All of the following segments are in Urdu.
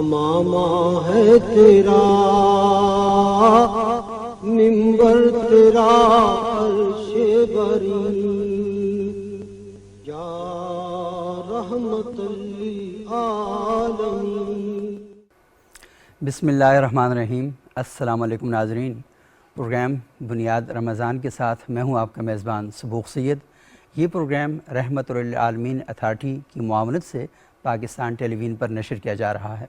ماما ہے تیرا منبر، تیرا عرش بری، یا رحمت للعالمین۔ بسم اللہ الرحمن الرحیم۔ السلام علیکم ناظرین، پروگرام بنیاد رمضان کے ساتھ میں ہوں آپ کا میزبان سبوق سید۔ یہ پروگرام رحمت للعالمین اتھارٹی کی معاونت سے پاکستان ٹیلی ویژن پر نشر کیا جا رہا ہے۔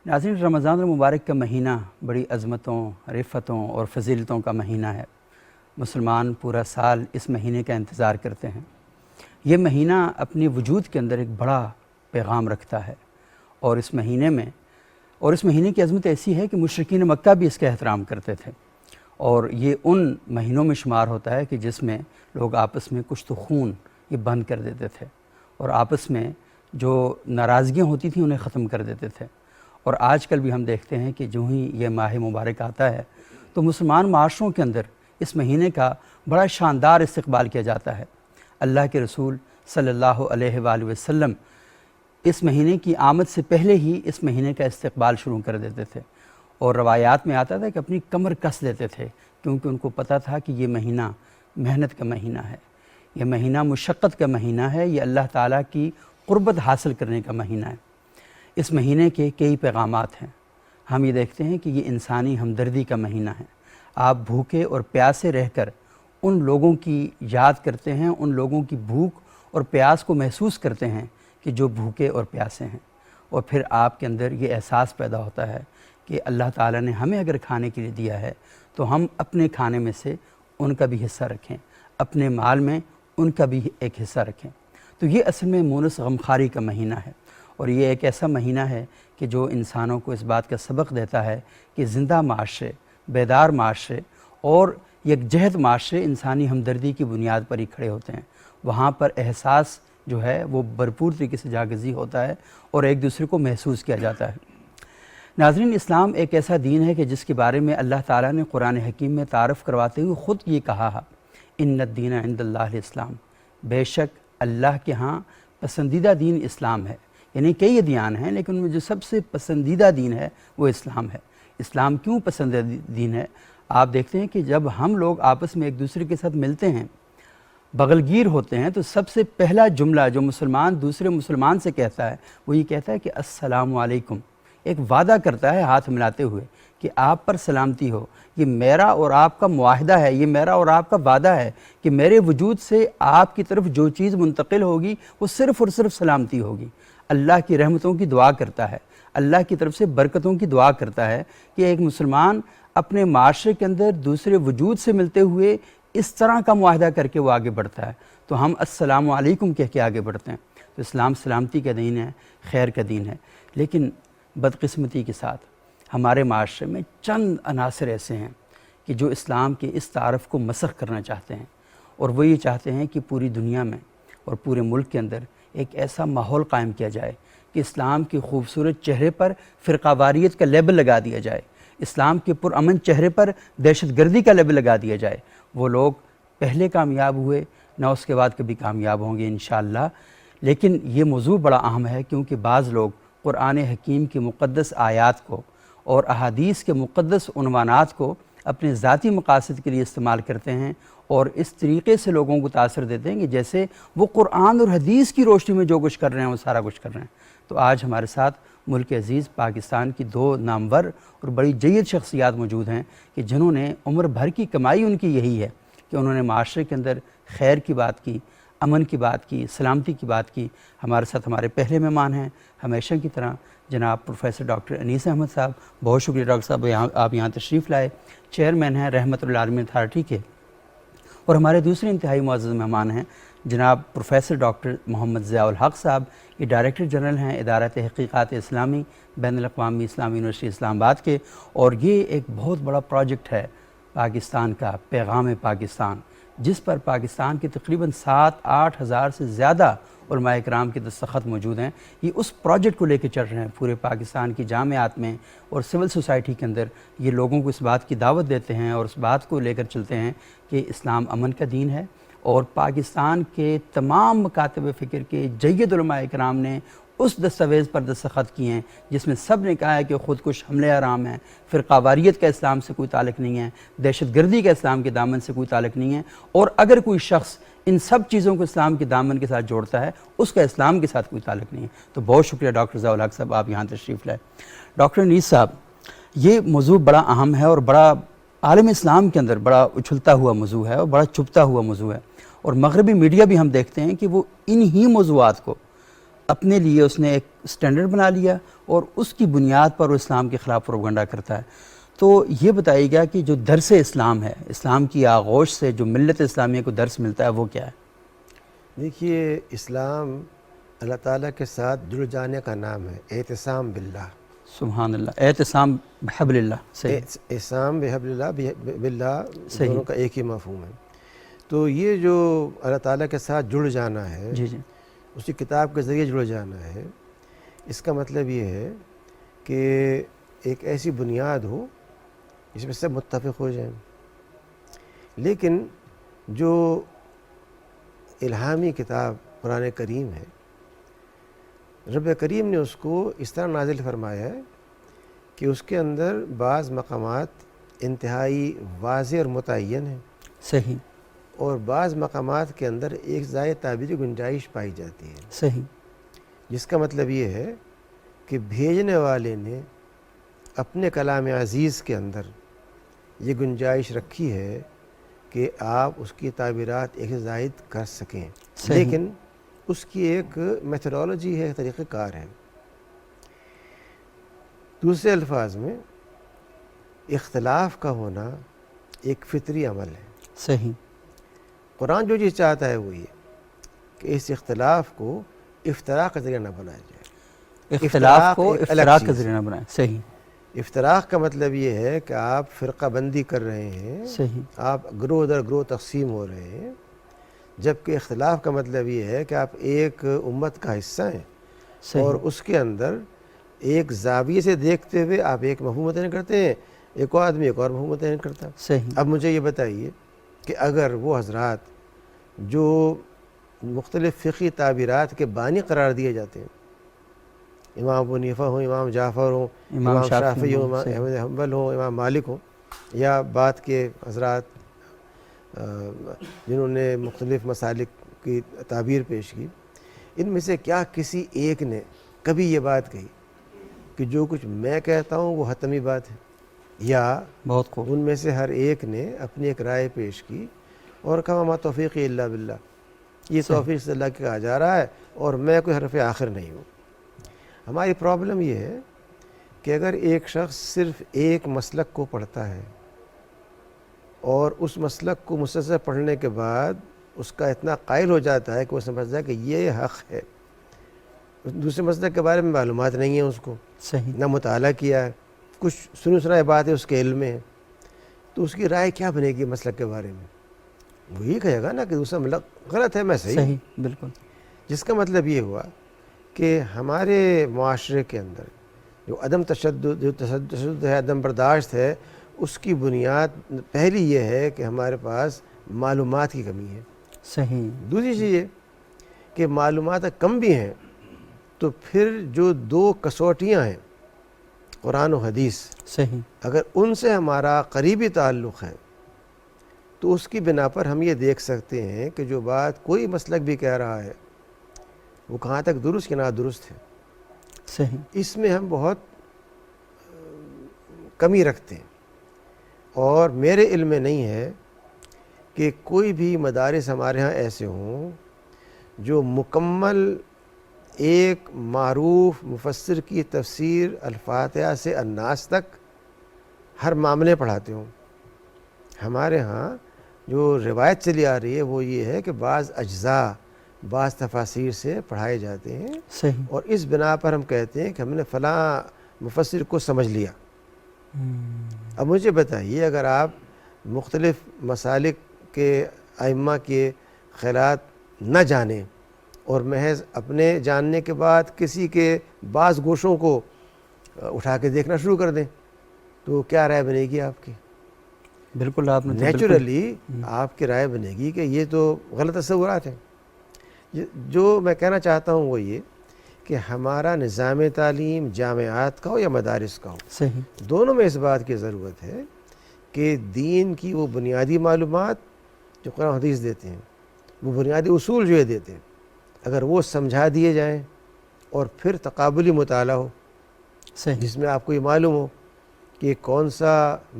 ناظرین، رمضان المبارک کا مہینہ بڑی عظمتوں، رفتوں اور فضیلتوں کا مہینہ ہے۔ مسلمان پورا سال اس مہینے کا انتظار کرتے ہیں۔ یہ مہینہ اپنے وجود کے اندر ایک بڑا پیغام رکھتا ہے، اور اس مہینے کی عظمت ایسی ہے کہ مشرکین مکہ بھی اس کا احترام کرتے تھے، اور یہ ان مہینوں میں شمار ہوتا ہے کہ جس میں لوگ آپس میں کشت و خون یہ بند کر دیتے تھے، اور آپس میں جو ناراضگیاں ہوتی تھیں انہیں ختم کر دیتے تھے۔ اور آج کل بھی ہم دیکھتے ہیں کہ جو ہی یہ ماہ مبارک آتا ہے تو مسلمان معاشروں کے اندر اس مہینے کا بڑا شاندار استقبال کیا جاتا ہے۔ اللہ کے رسول صلی اللہ علیہ وآلہ وسلم اس مہینے کی آمد سے پہلے ہی اس مہینے کا استقبال شروع کر دیتے تھے، اور روایات میں آتا تھا کہ اپنی کمر کس لیتے تھے، کیونکہ ان کو پتہ تھا کہ یہ مہینہ محنت کا مہینہ ہے، یہ مہینہ مشقت کا مہینہ ہے، یہ اللہ تعالیٰ کی قربت حاصل کرنے کا مہینہ ہے۔ اس مہینے کے کئی پیغامات ہیں۔ ہم یہ دیکھتے ہیں کہ یہ انسانی ہمدردی کا مہینہ ہے۔ آپ بھوکے اور پیاسے رہ کر ان لوگوں کی یاد کرتے ہیں، ان لوگوں کی بھوک اور پیاس کو محسوس کرتے ہیں کہ جو بھوکے اور پیاسے ہیں، اور پھر آپ کے اندر یہ احساس پیدا ہوتا ہے کہ اللہ تعالیٰ نے ہمیں اگر کھانے کے لیے دیا ہے تو ہم اپنے کھانے میں سے ان کا بھی حصہ رکھیں، اپنے مال میں ان کا بھی ایک حصہ رکھیں۔ تو یہ اصل میں مونس غمخواری کا مہینہ ہے، اور یہ ایک ایسا مہینہ ہے کہ جو انسانوں کو اس بات کا سبق دیتا ہے کہ زندہ معاشرے، بیدار معاشرے اور یکجہت معاشرے انسانی ہمدردی کی بنیاد پر ہی کھڑے ہوتے ہیں۔ وہاں پر احساس جو ہے وہ بھرپور طریقے سے جاگزی ہوتا ہے اور ایک دوسرے کو محسوس کیا جاتا ہے۔ ناظرین، اسلام ایک ایسا دین ہے کہ جس کے بارے میں اللہ تعالیٰ نے قرآن حکیم میں تعارف کرواتے ہوئے خود یہ کہا ہے، ان الدین عند اللہ الاسلام، بے شک اللہ کے ہاں پسندیدہ دین اسلام ہے۔ یعنی کئی ادیان ہیں، لیکن ان میں جو سب سے پسندیدہ دین ہے وہ اسلام ہے۔ اسلام کیوں پسندیدہ دین ہے؟ آپ دیکھتے ہیں کہ جب ہم لوگ آپس میں ایک دوسرے کے ساتھ ملتے ہیں، بغل گیر ہوتے ہیں، تو سب سے پہلا جملہ جو مسلمان دوسرے مسلمان سے کہتا ہے وہ یہ کہتا ہے کہ السلام علیکم۔ ایک وعدہ کرتا ہے ہاتھ ملاتے ہوئے کہ آپ پر سلامتی ہو۔ یہ میرا اور آپ کا معاہدہ ہے، یہ میرا اور آپ کا وعدہ ہے کہ میرے وجود سے آپ کی طرف جو چیز منتقل ہوگی وہ صرف اور صرف سلامتی ہوگی۔ اللہ کی رحمتوں کی دعا کرتا ہے، اللہ کی طرف سے برکتوں کی دعا کرتا ہے کہ ایک مسلمان اپنے معاشرے کے اندر دوسرے وجود سے ملتے ہوئے اس طرح کا معاہدہ کر کے وہ آگے بڑھتا ہے۔ تو ہم السلام علیکم کہہ کے آگے بڑھتے ہیں۔ تو اسلام سلامتی کا دین ہے، خیر کا دین ہے۔ لیکن بدقسمتی کے ساتھ ہمارے معاشرے میں چند عناصر ایسے ہیں کہ جو اسلام کے اس تعارف کو مسخ کرنا چاہتے ہیں، اور وہ یہ چاہتے ہیں کہ پوری دنیا میں اور پورے ملک کے اندر ایک ایسا ماحول قائم کیا جائے کہ اسلام کے خوبصورت چہرے پر فرقہ واریت کا لیبل لگا دیا جائے، اسلام کے پرامن چہرے پر دہشت گردی کا لیبل لگا دیا جائے۔ وہ لوگ پہلے کامیاب ہوئے، نہ اس کے بعد کبھی کامیاب ہوں گے انشاءاللہ۔ لیکن یہ موضوع بڑا اہم ہے، کیونکہ بعض لوگ قرآن حکیم کی مقدس آیات کو اور احادیث کے مقدس عنوانات کو اپنے ذاتی مقاصد کے لیے استعمال کرتے ہیں، اور اس طریقے سے لوگوں کو تاثر دیتے ہیں کہ جیسے وہ قرآن اور حدیث کی روشنی میں جو کچھ کر رہے ہیں وہ سارا کچھ کر رہے ہیں۔ تو آج ہمارے ساتھ ملک عزیز پاکستان کی دو نامور اور بڑی جید شخصیات موجود ہیں کہ جنہوں نے عمر بھر کی کمائی ان کی یہی ہے کہ انہوں نے معاشرے کے اندر خیر کی بات کی، امن کی بات کی، سلامتی کی بات کی۔ ہمارے ساتھ ہمارے پہلے مہمان ہیں ہمیشہ کی طرح جناب پروفیسر ڈاکٹر انیس احمد صاحب۔ بہت شکریہ ڈاکٹر صاحب، آپ یہاں تشریف لائے۔ چیئرمین ہیں رحمت للعالمین اتھارٹی کے۔ اور ہمارے دوسرے انتہائی معزز مہمان ہیں جناب پروفیسر ڈاکٹر محمد ضیاء الحق صاحب، یہ ڈائریکٹر جنرل ہیں ادارہ تحقیقات اسلامی بین الاقوامی اسلامی یونیورسٹی اسلام آباد کے، اور یہ ایک بہت بڑا پروجیکٹ ہے پاکستان کا، پیغام پاکستان، جس پر پاکستان کے تقریباً 7-8 ہزار سے زیادہ علماء اکرام کے دستخط موجود ہیں۔ یہ اس پروجیکٹ کو لے کے چل رہے ہیں پورے پاکستان کی جامعات میں اور سول سوسائٹی کے اندر۔ یہ لوگوں کو اس بات کی دعوت دیتے ہیں اور اس بات کو لے کر چلتے ہیں کہ اسلام امن کا دین ہے، اور پاکستان کے تمام مکاتب فکر کے جید علماء اکرام نے اس دستاویز پر دستخط کیے ہیں جس میں سب نے کہا ہے کہ خود کش حملے حرام ہیں، فرقہ واریت کا اسلام سے کوئی تعلق نہیں ہے، دہشت گردی کا اسلام کے دامن سے کوئی تعلق نہیں ہے، اور اگر کوئی شخص ان سب چیزوں کو اسلام کے دامن کے ساتھ جوڑتا ہے اس کا اسلام کے ساتھ کوئی تعلق نہیں ہے۔ تو بہت شکریہ ڈاکٹر ضیاء الحق صاحب، آپ یہاں تشریف لائے۔ ڈاکٹر انیس صاحب، یہ موضوع بڑا اہم ہے اور بڑا عالم اسلام کے اندر بڑا اچھلتا ہوا موضوع ہے اور بڑا چبھتا ہوا موضوع ہے، اور مغربی میڈیا بھی ہم دیکھتے ہیں کہ وہ انہی موضوعات کو اپنے لیے اس نے ایک سٹینڈرڈ بنا لیا اور اس کی بنیاد پر وہ اسلام کے خلاف پروپیگنڈا کرتا ہے۔ تو یہ بتائیے گا کہ جو درس اسلام ہے، اسلام کی آغوش سے جو ملت اسلامیہ کو درس ملتا ہے وہ کیا ہے؟ دیکھیے، اسلام اللہ تعالیٰ کے ساتھ جڑ جانے کا نام ہے، اعتصام باللہ۔ سبحان اللہ، اعتصام بحبل اللہ، صحیح، اعتصام بحبل اللہ، باللہ صحیح، دونوں کا ایک ہی مفہوم ہے۔ تو یہ جو اللہ تعالیٰ کے ساتھ جڑ جانا ہے، جی جی، اسی کتاب کے ذریعے جڑ جانا ہے، اس کا مطلب یہ ہے کہ ایک ایسی بنیاد ہو جس میں سب متفق ہو جائیں۔ لیکن جو الہامی کتاب قرآن کریم ہے، رب کریم نے اس کو اس طرح نازل فرمایا ہے کہ اس کے اندر بعض مقامات انتہائی واضح اور متعین ہیں، صحیح، اور بعض مقامات کے اندر ایک زائد تعبیری گنجائش پائی جاتی ہے، صحیح، جس کا مطلب یہ ہے کہ بھیجنے والے نے اپنے کلام عزیز کے اندر یہ گنجائش رکھی ہے کہ آپ اس کی تعبیرات ایک سے زائد کر سکیں، صحیح، لیکن اس کی ایک میتھڈالوجی ہے، طریقہ کار ہے۔ دوسرے الفاظ میں اختلاف کا ہونا ایک فطری عمل ہے۔ صحیح، قرآن جو چیز چاہتا ہے وہ یہ کہ اس اختلاف کو افتراق کا ذریعہ نہ بنایا جائے۔ اختلاف کو ایک الگ افتراق کا چیز ذریعہ نہ بنائیں، صحیح، افتراق کا مطلب یہ ہے کہ آپ فرقہ بندی کر رہے ہیں، صحیح، آپ گروہ در گروہ تقسیم ہو رہے ہیں، جبکہ اختلاف کا مطلب یہ ہے کہ آپ ایک امت کا حصہ ہیں، صحیح، اور اس کے اندر ایک زاویے سے دیکھتے ہوئے آپ ایک مفہوم متعین کرتے ہیں، ایک اور آدمی ایک اور مفہوم متعین کرتا ہے۔ صحیح، اب مجھے یہ بتائیے کہ اگر وہ حضرات جو مختلف فقہی تعبیرات کے بانی قرار دیے جاتے ہیں، امام ابو حنیفہ ہوں، امام جعفر ہوں، امام شافعی ہوں، امام صحیح، احمد حنبل ہوں، امام مالک ہوں، یا بعد کے حضرات جنہوں نے مختلف مسالک کی تعبیر پیش کی، ان میں سے کیا کسی ایک نے کبھی یہ بات کہی کہ جو کچھ میں کہتا ہوں وہ حتمی بات ہے؟ یا بہت خوب، ان میں سے ہر ایک نے اپنی ایک رائے پیش کی اور کہا ما توفیقی الا باللہ، یہ توفیق سے اللہ کے کہا جا رہا ہے اور میں کوئی حرف آخر نہیں ہوں۔ ہماری پرابلم یہ ہے کہ اگر ایک شخص صرف ایک مسلک کو پڑھتا ہے اور اس مسلک کو مسلسل پڑھنے کے بعد اس کا اتنا قائل ہو جاتا ہے کہ وہ سمجھتا ہے کہ یہ حق ہے، دوسرے مسلک کے بارے میں معلومات نہیں ہے اس کو، صحیح، نہ مطالعہ کیا ہے، کچھ سنی سنائی بات ہے اس کے علم میں ہے، تو اس کی رائے کیا بنے گی مسلک کے بارے میں؟ وہ یہ کہے گا نا کہ دوسرا مسلک غلط ہے، میں صحیح ہوں۔ صحیح، بالکل، جس کا مطلب یہ ہوا کہ ہمارے معاشرے کے اندر جو عدم تشدد، جو تشدد ہے، عدم برداشت ہے، اس کی بنیاد پہلی یہ ہے کہ ہمارے پاس معلومات کی کمی ہے۔ صحیح، دوسری چیز یہ کہ معلومات کم بھی ہیں تو پھر جو دو کسوٹیاں ہیں قرآن و حدیث، صحیح، اگر ان سے ہمارا قریبی تعلق ہے تو اس کی بنا پر ہم یہ دیکھ سکتے ہیں کہ جو بات کوئی مسلک بھی کہہ رہا ہے وہ کہاں تک درست کہ نادرست ہے۔ صحیح، اس میں ہم بہت کمی رکھتے ہیں، اور میرے علم میں نہیں ہے کہ کوئی بھی مدارس ہمارے ہاں ایسے ہوں جو مکمل ایک معروف مفسر کی تفسیر الفاتحہ سے الناس تک ہر معاملے پڑھاتے ہوں۔ ہمارے ہاں جو روایت چلی آ رہی ہے وہ یہ ہے کہ بعض اجزاء بعض تفاسیر سے پڑھائے جاتے ہیں، صحیح، اور اس بنا پر ہم کہتے ہیں کہ ہم نے فلاں مفسر کو سمجھ لیا۔ اب مجھے بتائیے، اگر آپ مختلف مسالک کے ائمہ کے خیالات نہ جانیں اور محض اپنے جاننے کے بعد کسی کے بعض گوشوں کو اٹھا کے دیکھنا شروع کر دیں تو کیا رائے بنے گی آپ کی؟ بالکل، آپ نے تو نیچرلی آپ کی رائے بنے گی کہ یہ تو غلط تصورات ہیں۔ جو میں کہنا چاہتا ہوں وہ یہ کہ ہمارا نظام تعلیم جامعات کا ہو یا مدارس کا ہو، صحیح، دونوں میں اس بات کی ضرورت ہے کہ دین کی وہ بنیادی معلومات جو قرآن حدیث دیتے ہیں، وہ بنیادی اصول جو یہ دیتے ہیں، اگر وہ سمجھا دیے جائیں اور پھر تقابلی مطالعہ ہو صحیح، جس میں آپ کو یہ معلوم ہو کہ کون سا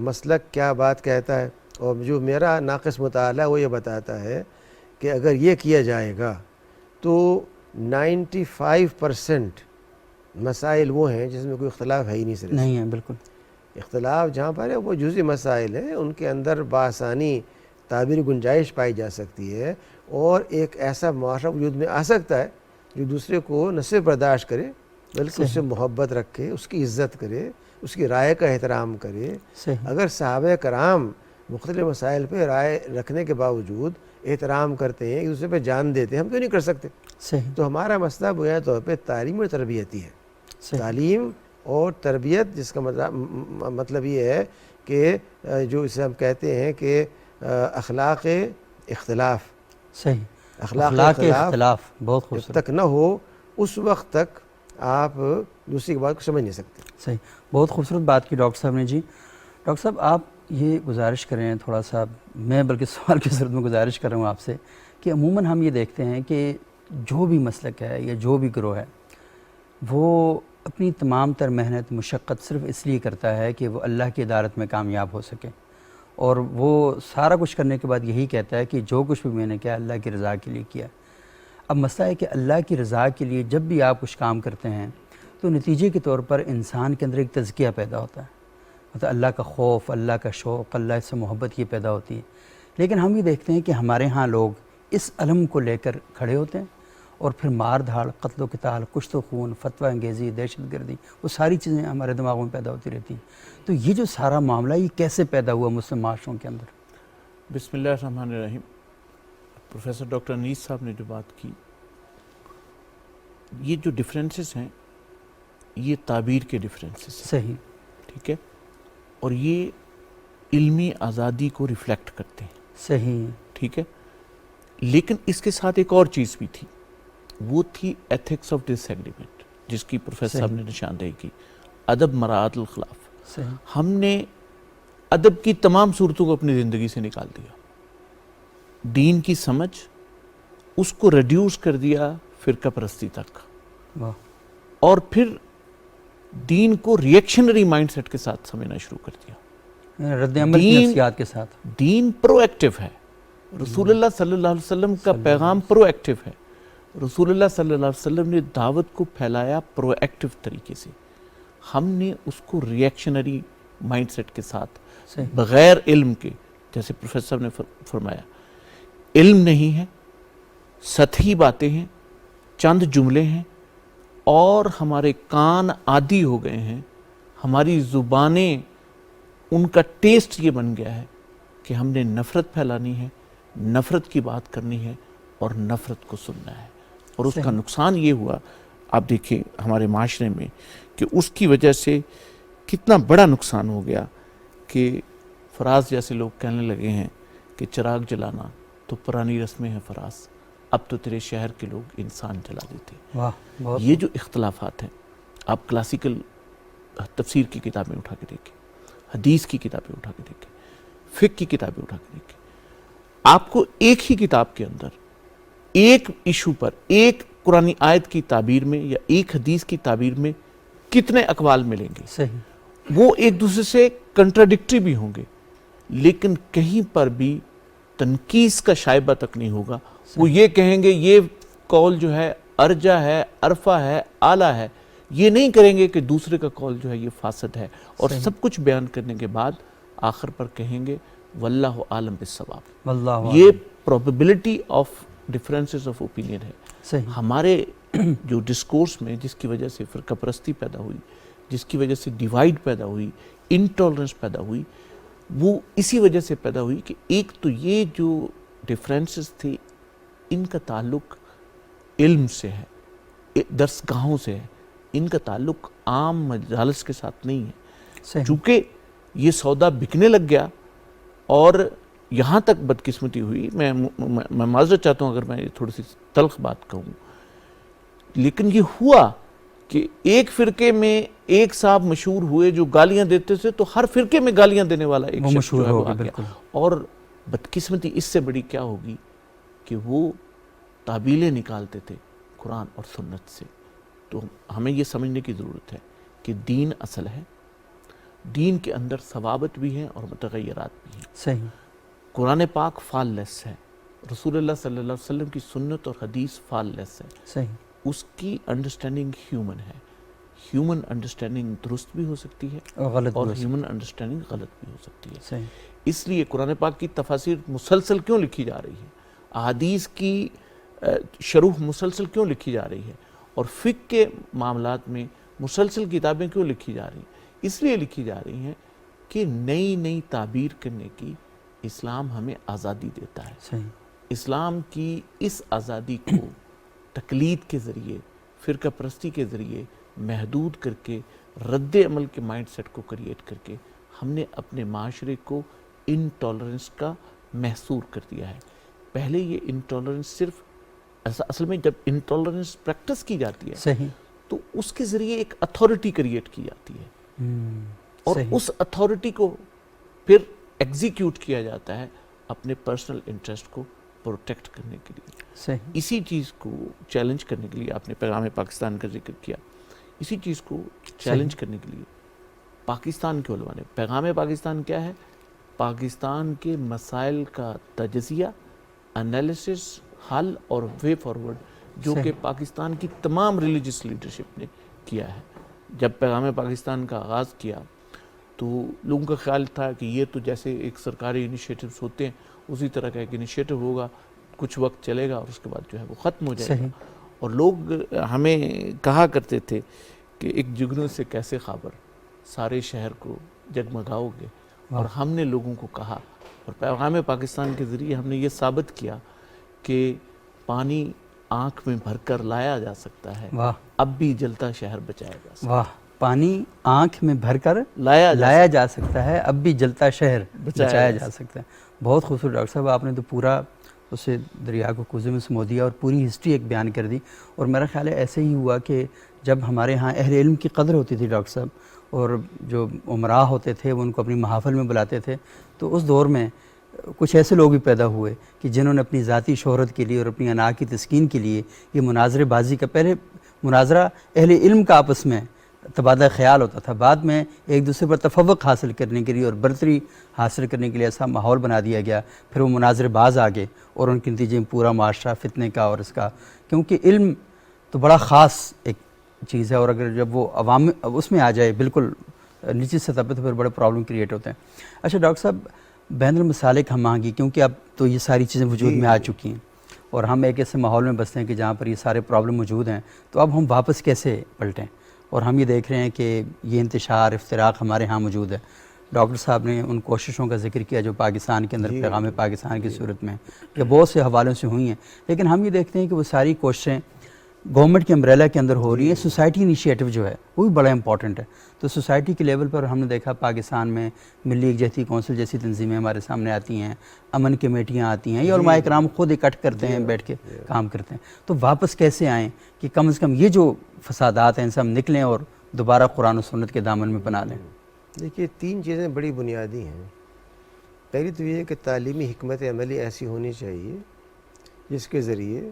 مسلک کیا بات کہتا ہے، اور جو میرا ناقص مطالعہ وہ یہ بتاتا ہے کہ اگر یہ کیا جائے گا تو 95% مسائل وہ ہیں جس میں کوئی اختلاف ہے ہی نہیں، صرف نہیں ہے بالکل، اختلاف جہاں پر ہے وہ جزئی مسائل ہیں، ان کے اندر بآسانی تعبیر گنجائش پائی جا سکتی ہے، اور ایک ایسا معاشرہ وجود میں آ سکتا ہے جو دوسرے کو نہ صرف برداشت کرے بلکہ اس سے محبت رکھے، اس کی عزت کرے، اس کی رائے کا احترام کرے۔ صحیح، اگر صحابہ کرام مختلف مسائل پہ رائے رکھنے کے باوجود احترام کرتے ہیں، ایک دوسرے پہ جان دیتے ہیں، ہم کیوں نہیں کر سکتے؟ صحیح، تو ہمارا مسئلہ بنیادی طور پہ تعلیم اور تربیتی ہے، صحیح، تعلیم اور تربیت، جس کا مطلب یہ ہے کہ جو اسے ہم کہتے ہیں کہ اخلاق اختلاف، صحیح، اخلاق اختلاف بہت جب خوبصورت، تک نہ ہو اس وقت تک آپ دوسری کی بات کو سمجھ نہیں سکتے۔ صحیح، بہت خوبصورت بات کی ڈاکٹر صاحب نے جی۔ ڈاکٹر صاحب آپ یہ گزارش کریں تھوڑا سا، میں بلکہ سوال کی صورت میں گزارش کر رہا ہوں آپ سے، کہ عموماً ہم یہ دیکھتے ہیں کہ جو بھی مسلک ہے یا جو بھی گروہ ہے وہ اپنی تمام تر محنت مشقت صرف اس لیے کرتا ہے کہ وہ اللہ کی عدالت میں کامیاب ہو سکے، اور وہ سارا کچھ کرنے کے بعد یہی کہتا ہے کہ جو کچھ بھی میں نے کیا اللہ کی رضا کے لیے کیا۔ اب مسئلہ ہے کہ اللہ کی رضا کے لیے جب بھی آپ کچھ کام کرتے ہیں تو نتیجے کے طور پر انسان کے اندر ایک تزکیہ پیدا ہوتا ہے، مطلب اللہ کا خوف، اللہ کا شوق، اللہ سے محبت یہ پیدا ہوتی ہے۔ لیکن ہم یہ دیکھتے ہیں کہ ہمارے ہاں لوگ اس علم کو لے کر کھڑے ہوتے ہیں اور پھر مار دھاڑ، قتل و قتال، کشت و خون، فتویٰ انگیزی، دہشت گردی، وہ ساری چیزیں ہمارے دماغوں میں پیدا ہوتی رہتی ہیں۔ تو یہ جو سارا معاملہ یہ کیسے پیدا ہوا مسلم معاشروں کے اندر؟ بسم اللہ الرحمن الرحیم۔ پروفیسر ڈاکٹر انیس صاحب نے جو بات کی، یہ جو ڈفرینسز ہیں یہ تعبیر کے ڈفرینسز ہیں، صحیح، ٹھیک ہے، اور یہ علمی آزادی کو ریفلیکٹ کرتے ہیں، صحیح، ٹھیک ہے۔ لیکن اس کے ساتھ ایک اور چیز بھی تھی، وہ تھی ایتھکس آف ڈس ایگریمنٹ، جس کی پروفیسر صاحب نے نشاندہی کی، ادب مراعات الخلاف۔ صحیح، ہم نے ادب کی تمام صورتوں کو اپنی زندگی سے نکال دیا، دین کی سمجھ اس کو ریڈیوس کر دیا فرقہ پرستی تک، واہ، اور پھر دین کو ریئیکشنری مائنڈ سیٹ کے ساتھ سمجھنا شروع کر دیا۔ رد عمل کی نفسیات کے ساتھ۔ دین پرو ایکٹیو ہے، رسول اللہ صلی اللہ علیہ وسلم کا پیغام پرو ایکٹیو ہے، رسول اللہ صلی اللہ علیہ وسلم نے دعوت کو پھیلایا پرو ایکٹیو طریقے سے، ہم نے اس کو ریئیکشنری مائنڈ سیٹ کے ساتھ بغیر علم کے، جیسے پروفیسر صاحب نے فرمایا، علم نہیں ہے، سطحی باتیں ہیں، چند جملے ہیں، اور ہمارے کان عادی ہو گئے ہیں، ہماری زبانیں ان کا ٹیسٹ یہ بن گیا ہے کہ ہم نے نفرت پھیلانی ہے، نفرت کی بات کرنی ہے اور نفرت کو سننا ہے، اور اس کا نقصان یہ ہوا، آپ دیکھیں ہمارے معاشرے میں کہ اس کی وجہ سے کتنا بڑا نقصان ہو گیا کہ فراز جیسے لوگ کہنے لگے ہیں کہ چراغ جلانا تو پرانی رسمیں ہیں فراز، اب تو تیرے شہر کے لوگ انسان جلا دیتے۔ واہ، یہ جو اختلافات ہیں، آپ کلاسیکل تفسیر کی کتابیں اٹھا کے دیکھیں، حدیث کی کتابیں اٹھا کے دیکھیں، فقہ کی کتابیں اٹھا کے دیکھیں، آپ کو ایک ہی کتاب کے اندر ایک ایشو پر ایک قرآنی آیت کی تعبیر میں یا ایک حدیث کی تعبیر میں کتنے اقوال ملیں گے، صحیح، وہ ایک دوسرے سے کنٹراڈکٹری بھی ہوں گے، لیکن کہیں پر بھی تنقیص کا شائبہ تک نہیں ہوگا۔ وہ یہ کہیں گے یہ قول جو ہے ارجح ہے، عرفہ ہے، اعلیٰ ہے، یہ نہیں کریں گے کہ دوسرے کا قول جو ہے یہ فاسد ہے، اور سب کچھ بیان کرنے کے بعد آخر پر کہیں گے واللہ عالم بالصواب۔ واللہ یہ probability of differences of opinion ہے۔ صحیح، ہمارے جو ڈسکورس میں جس کی وجہ سے فرقہ پرستی پیدا ہوئی، جس کی وجہ سے ڈیوائیڈ پیدا ہوئی، انٹالرنس پیدا ہوئی، وہ اسی وجہ سے پیدا ہوئی کہ ایک تو یہ جو ڈفرینسز تھے ان کا تعلق علم سے ہے، درسگاہوں سے ہے، ان کا تعلق عام مجالس کے ساتھ نہیں ہے۔ چونکہ یہ سودا بکنے لگ گیا، اور یہاں تک بدقسمتی ہوئی، میں معذرت چاہتا ہوں اگر میں تھوڑی سی تلخ بات کہوں، لیکن یہ ہوا کہ ایک فرقے میں ایک صاحب مشہور ہوئے جو گالیاں دیتے تھے، تو ہر فرقے میں گالیاں دینے والا ایک شخص جو ہے وہ آ گیا. اور بدقسمتی اس سے بڑی کیا ہوگی کہ وہ تعبیلیں نکالتے تھے قرآن اور سنت سے. تو ہمیں یہ سمجھنے کی ضرورت ہے کہ دین اصل ہے، دین کے اندر ثوابت بھی ہیں اور متغیرات بھی ہیں. صحیح. قرآن پاک فال لیس ہے، رسول اللہ صلی اللہ علیہ وسلم کی سنت اور حدیث فال لیس ہے. صحیح. اس کی انڈرسٹینڈنگ ہیومن ہے. ہیومن انڈرسٹینڈنگ درست بھی ہو سکتی ہے اور ہیومن انڈرسٹینڈنگ غلط بھی ہو سکتی ہے. صحیح. اس لیے قرآن پاک کی تفاسیر مسلسل کیوں لکھی جا رہی ہے، احادیث کی شروح مسلسل کیوں لکھی جا رہی ہے، اور فقہ کے معاملات میں مسلسل کتابیں کیوں لکھی جا رہی ہیں؟ اس لیے لکھی جا رہی ہیں کہ نئی نئی تعبیر کرنے کی اسلام ہمیں آزادی دیتا ہے. صحیح. اسلام کی اس آزادی کو تقلید کے ذریعے، فرقہ پرستی کے ذریعے محدود کر کے، رد عمل کے مائنڈ سیٹ کو کریٹ کر کے ہم نے اپنے معاشرے کو انٹالرنس کا محصور کر دیا ہے. پہلے یہ انٹالرنس صرف اصل میں جب انٹالرنس پریکٹس کی جاتی ہے صحیح تو اس کے ذریعے ایک اتھارٹی کریٹ کی جاتی ہے اور اس اتھارٹی کو پھر ایگزیکیوٹ کیا جاتا ہے اپنے پرسنل انٹرسٹ کو پروٹیکٹ کرنے کے لیے. صحیح. اسی چیز کو چیلنج کرنے کے لیے آپ نے پیغام پاکستان کا ذکر کیا. اسی چیز کو چیلنج کرنے کے لیے پاکستان کے علماء نے پیغام پاکستان کیا ہے؟ پاکستان کے مسائل کا تجزیہ، انالیسس، حل اور وے فارورڈ جو کہ پاکستان کی تمام ریلیجس لیڈرشپ نے کیا ہے. جب پیغام پاکستان کا آغاز کیا تو لوگوں کا خیال تھا کہ یہ تو جیسے ایک سرکاری انیشیٹوز ہوتے ہیں اسی طرح کا ایک انیشیٹو ہوگا، کچھ وقت چلے گا اور اس کے بعد جو ہے وہ ختم ہو جائے گا. اور لوگ ہمیں کہا کرتے تھے کہ ایک جگنوں سے کیسے خبر، سارے شہر کو جگمگاؤ گے. اور ہم نے لوگوں کو کہا اور پیغام پاکستان کے ذریعے ہم نے یہ ثابت کیا کہ پانی آنکھ میں بھر کر لایا جا سکتا ہے، اب بھی جلتا شہر بچایا جا سکتا ہے. واہ، پانی آنکھ میں بھر کر لایا جا سکتا ہے، اب بھی جلتا شہر بچایا جا سکتا ہے. بہت خوبصورت ڈاکٹر صاحب، آپ نے تو پورا اسے دریا کو کوزے میں سمو دیا اور پوری ہسٹری ایک بیان کر دی. اور میرا خیال ہے ایسے ہی ہوا کہ جب ہمارے ہاں اہل علم کی قدر ہوتی تھی ڈاکٹر صاحب، اور جو عمراء ہوتے تھے وہ ان کو اپنی محافل میں بلاتے تھے، تو اس دور میں کچھ ایسے لوگ بھی پیدا ہوئے کہ جنہوں نے اپنی ذاتی شہرت کے لیے اور اپنی انا کی تسکین کے لیے یہ مناظرے بازی کا، پہلے مناظرہ اہل علم کا آپس میں تبادلہ خیال ہوتا تھا، بعد میں ایک دوسرے پر تفوق حاصل کرنے کے لیے اور برتری حاصل کرنے کے لیے ایسا ماحول بنا دیا گیا، پھر وہ مناظرے باز آگے اور ان کے نتیجے میں پورا معاشرہ فتنے کا اور اس کا، کیونکہ علم تو بڑا خاص ایک چیز ہے اور اگر جب وہ عوام اس میں آ جائے بالکل نچلی سطح پہ تو پھر بڑے پرابلم کریٹ ہوتے ہیں. اچھا ڈاکٹر صاحب، بین المسالک ہم آہنگی، کیونکہ اب تو یہ ساری چیزیں وجود میں آ چکی ہیں اور ہم ایک ایسے ماحول میں بستے ہیں کہ جہاں پر یہ سارے پرابلم موجود ہیں، تو اب ہم واپس کیسے پلٹیں؟ اور ہم یہ دیکھ رہے ہیں کہ یہ انتشار، افتراق ہمارے ہاں موجود ہے. ڈاکٹر صاحب نے ان کوششوں کا ذکر کیا جو پاکستان کے اندر پیغام پاکستان کی صورت میں یا بہت سے حوالوں سے ہوئی ہیں، لیکن ہم یہ دیکھتے ہیں کہ وہ ساری کوششیں گورنمنٹ کے امبریلا کے اندر ہو رہی ہے. سوسائٹی انیشیٹو جو ہے وہ بھی بڑا امپورٹنٹ ہے. تو سوسائٹی کے لیول پر ہم نے دیکھا پاکستان میں ملی یکجہتی کونسل جیسی تنظیمیں ہمارے سامنے آتی ہیں، امن کمیٹیاں آتی ہیں، یہ علماء کرام خود اکٹھ کرتے ہیں، بیٹھ کے کام کرتے ہیں. تو واپس کیسے آئیں کہ کم از کم یہ جو فسادات ہیں ان سے ہم نکلیں اور دوبارہ قرآن و سنت کے دامن میں بنا لیں؟ دیکھیے، تین چیزیں بڑی بنیادی ہیں. پہلی تو یہ ہے کہ تعلیمی حکمت عملی ایسی ہونی چاہیے جس کے ذریعے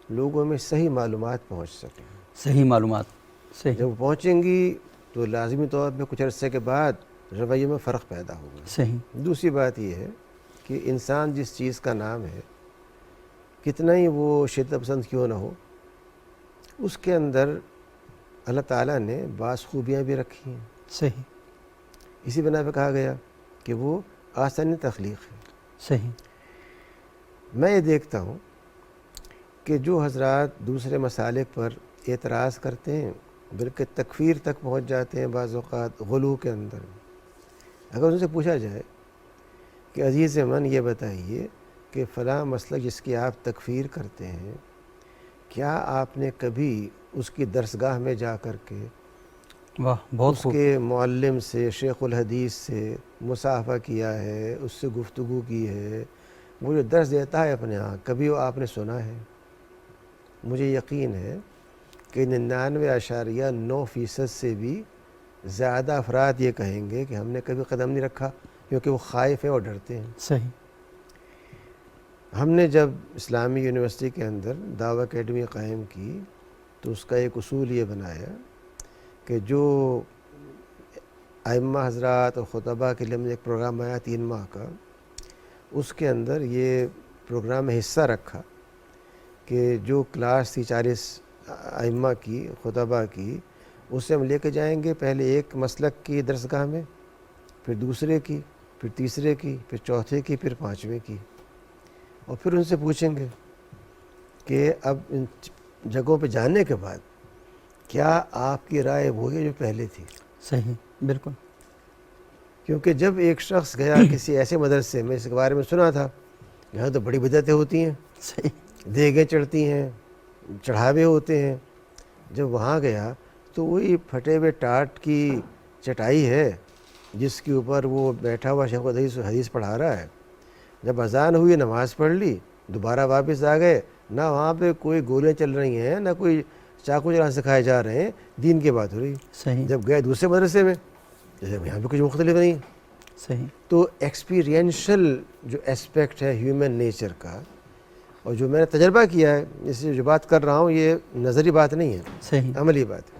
لوگوں میں صحیح معلومات پہنچ سکیں. صحیح معلومات جب پہنچیں گی تو لازمی طور پہ کچھ عرصے کے بعد رویے میں فرق پیدا ہوگا. صحیح. دوسری بات یہ ہے کہ انسان جس چیز کا نام ہے، کتنا ہی وہ شدت پسند کیوں نہ ہو، اس کے اندر اللہ تعالیٰ نے بعض خوبیاں بھی رکھی ہیں. صحیح. اسی بنا پہ کہا گیا کہ وہ آسانی تخلیق ہے. صحیح. میں یہ دیکھتا ہوں کہ جو حضرات دوسرے مسالک پر اعتراض کرتے ہیں، بلکہ تکفیر تک پہنچ جاتے ہیں بعض اوقات غلو کے اندر، اگر ان سے پوچھا جائے کہ عزیز من یہ بتائیے کہ فلاں مسئلہ جس کی آپ تکفیر کرتے ہیں، کیا آپ نے کبھی اس کی درسگاہ میں جا کر کے اس کے معلم سے، شیخ الحدیث سے مصافحہ کیا ہے، اس سے گفتگو کی ہے؟ وہ جو درس دیتا ہے اپنے ہاں، کبھی وہ آپ نے سنا ہے؟ مجھے یقین ہے کہ 99.9% سے بھی زیادہ افراد یہ کہیں گے کہ ہم نے کبھی قدم نہیں رکھا، کیونکہ وہ خائف ہیں اور ڈرتے ہیں۔ صحیح۔ ہم نے جب اسلامی یونیورسٹی کے اندر دعویٰ اکیڈمی قائم کی تو اس کا ایک اصول یہ بنایا کہ جو ائمہ حضرات اور خطبہ کے لیے ہم نے ایک پروگرام آیا 3 ماہ کا، اس کے اندر یہ پروگرام میں حصہ رکھا کہ جو کلاس تھی 40 ائمہ کی، خطبہ کی، اسے ہم لے کے جائیں گے پہلے ایک مسلک کی درسگاہ میں، پھر دوسرے کی، پھر تیسرے کی، پھر چوتھے کی، پھر 5ویں کی، اور پھر ان سے پوچھیں گے کہ اب ان جگہوں پہ جانے کے بعد کیا آپ کی رائے وہی ہے جو پہلے تھی؟ صحیح، بالکل۔ کیونکہ جب ایک شخص گیا کسی ایسے مدرسے میں، اس کے بارے میں سنا تھا، یہاں تو بڑی بدعتیں ہوتی ہیں، صحیح، دیگیں چڑھتی ہیں، چڑھاوے ہوتے ہیں، جب وہاں گیا تو وہی پھٹے ہوئے ٹاٹ کی چٹائی ہے جس کے اوپر وہ بیٹھا ہوا شیخ حدیث پڑھا رہا ہے۔ جب اذان ہوئی، نماز پڑھ لی، دوبارہ واپس آ گئے، نہ وہاں پہ کوئی گولیاں چل رہی ہیں، نہ کوئی چاقو چلانا سکھائے جا رہے ہیں، دین کی بات ہو رہی۔ صحیح، جب گئے دوسرے مدرسے میں، جب یہاں پہ کچھ مختلف نہیں۔ صحیح، تو ایکسپیرینشل جو اسپیکٹ ہے ہیومن نیچر کا، اور جو میں نے تجربہ کیا ہے، اس سے جو بات کر رہا ہوں یہ نظری بات نہیں ہے، صحیح، عملی بات ہے،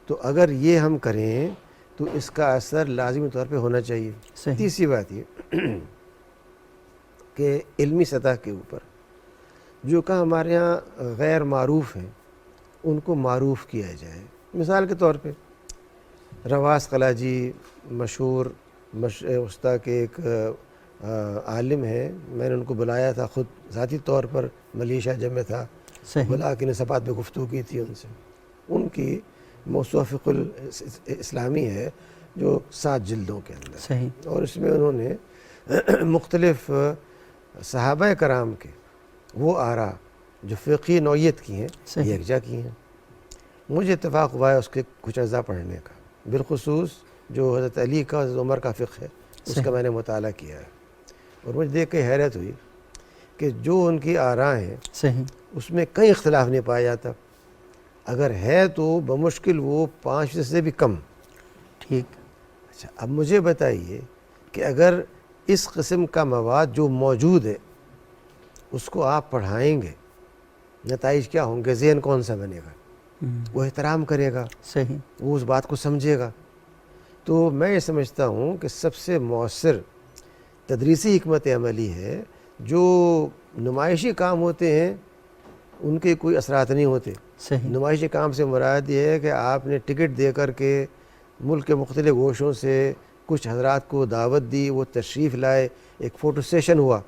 تو اگر یہ ہم کریں تو اس کا اثر لازمی طور پہ ہونا چاہیے۔ صحیح، تیسری بات یہ کہ علمی سطح کے اوپر جو کہ ہمارے ہاں غیر معروف ہیں ان کو معروف کیا جائے۔ مثال کے طور پہ رواس قلاجی مشہور استا کے ایک عالم ہیں، میں نے ان کو بلایا تھا خود ذاتی طور پر، ملیشیا جب میں تھا، صحیح، بلا کے نصبات پہ گفتگو کی تھی ان سے۔ ان کی موسوعہ فقہ الاسلامی ہے جو 7 جلدوں کے اندر، صحیح، اور اس میں انہوں نے مختلف صحابہ کرام کے وہ آراء جو فقہی نوعیت کی ہیں صحیح، یکجا کی ہیں۔ مجھے اتفاق ہوا ہے اس کے کچھ اجزاء پڑھنے کا، بالخصوص جو حضرت علی کا، حضرت عمر کا فقہ ہے، اس کا صحیح، میں نے مطالعہ کیا ہے، اور مجھے دیکھ کے حیرت ہوئی کہ جو ان کی آراء ہیں صحیح، اس میں کہیں اختلاف نہیں پایا جاتا، اگر ہے تو بمشکل وہ 5% سے بھی کم۔ ٹھیک، اچھا، اب مجھے بتائیے کہ اگر اس قسم کا مواد جو موجود ہے اس کو آپ پڑھائیں گے، نتائج کیا ہوں گے؟ ذہن کون سا بنے گا؟ وہ احترام کرے گا، صحیح، وہ اس بات کو سمجھے گا۔ تو میں یہ سمجھتا ہوں کہ سب سے مؤثر تدریسی حکمت عملی ہے جو نمائشی کام ہوتے ہیں ان کے کوئی اثرات نہیں ہوتے۔ صحیح، نمائشی کام سے مراد یہ ہے کہ آپ نے ٹکٹ دے کر کے ملک کے مختلف گوشوں سے کچھ حضرات کو دعوت دی، وہ تشریف لائے، ایک فوٹو سیشن ہوا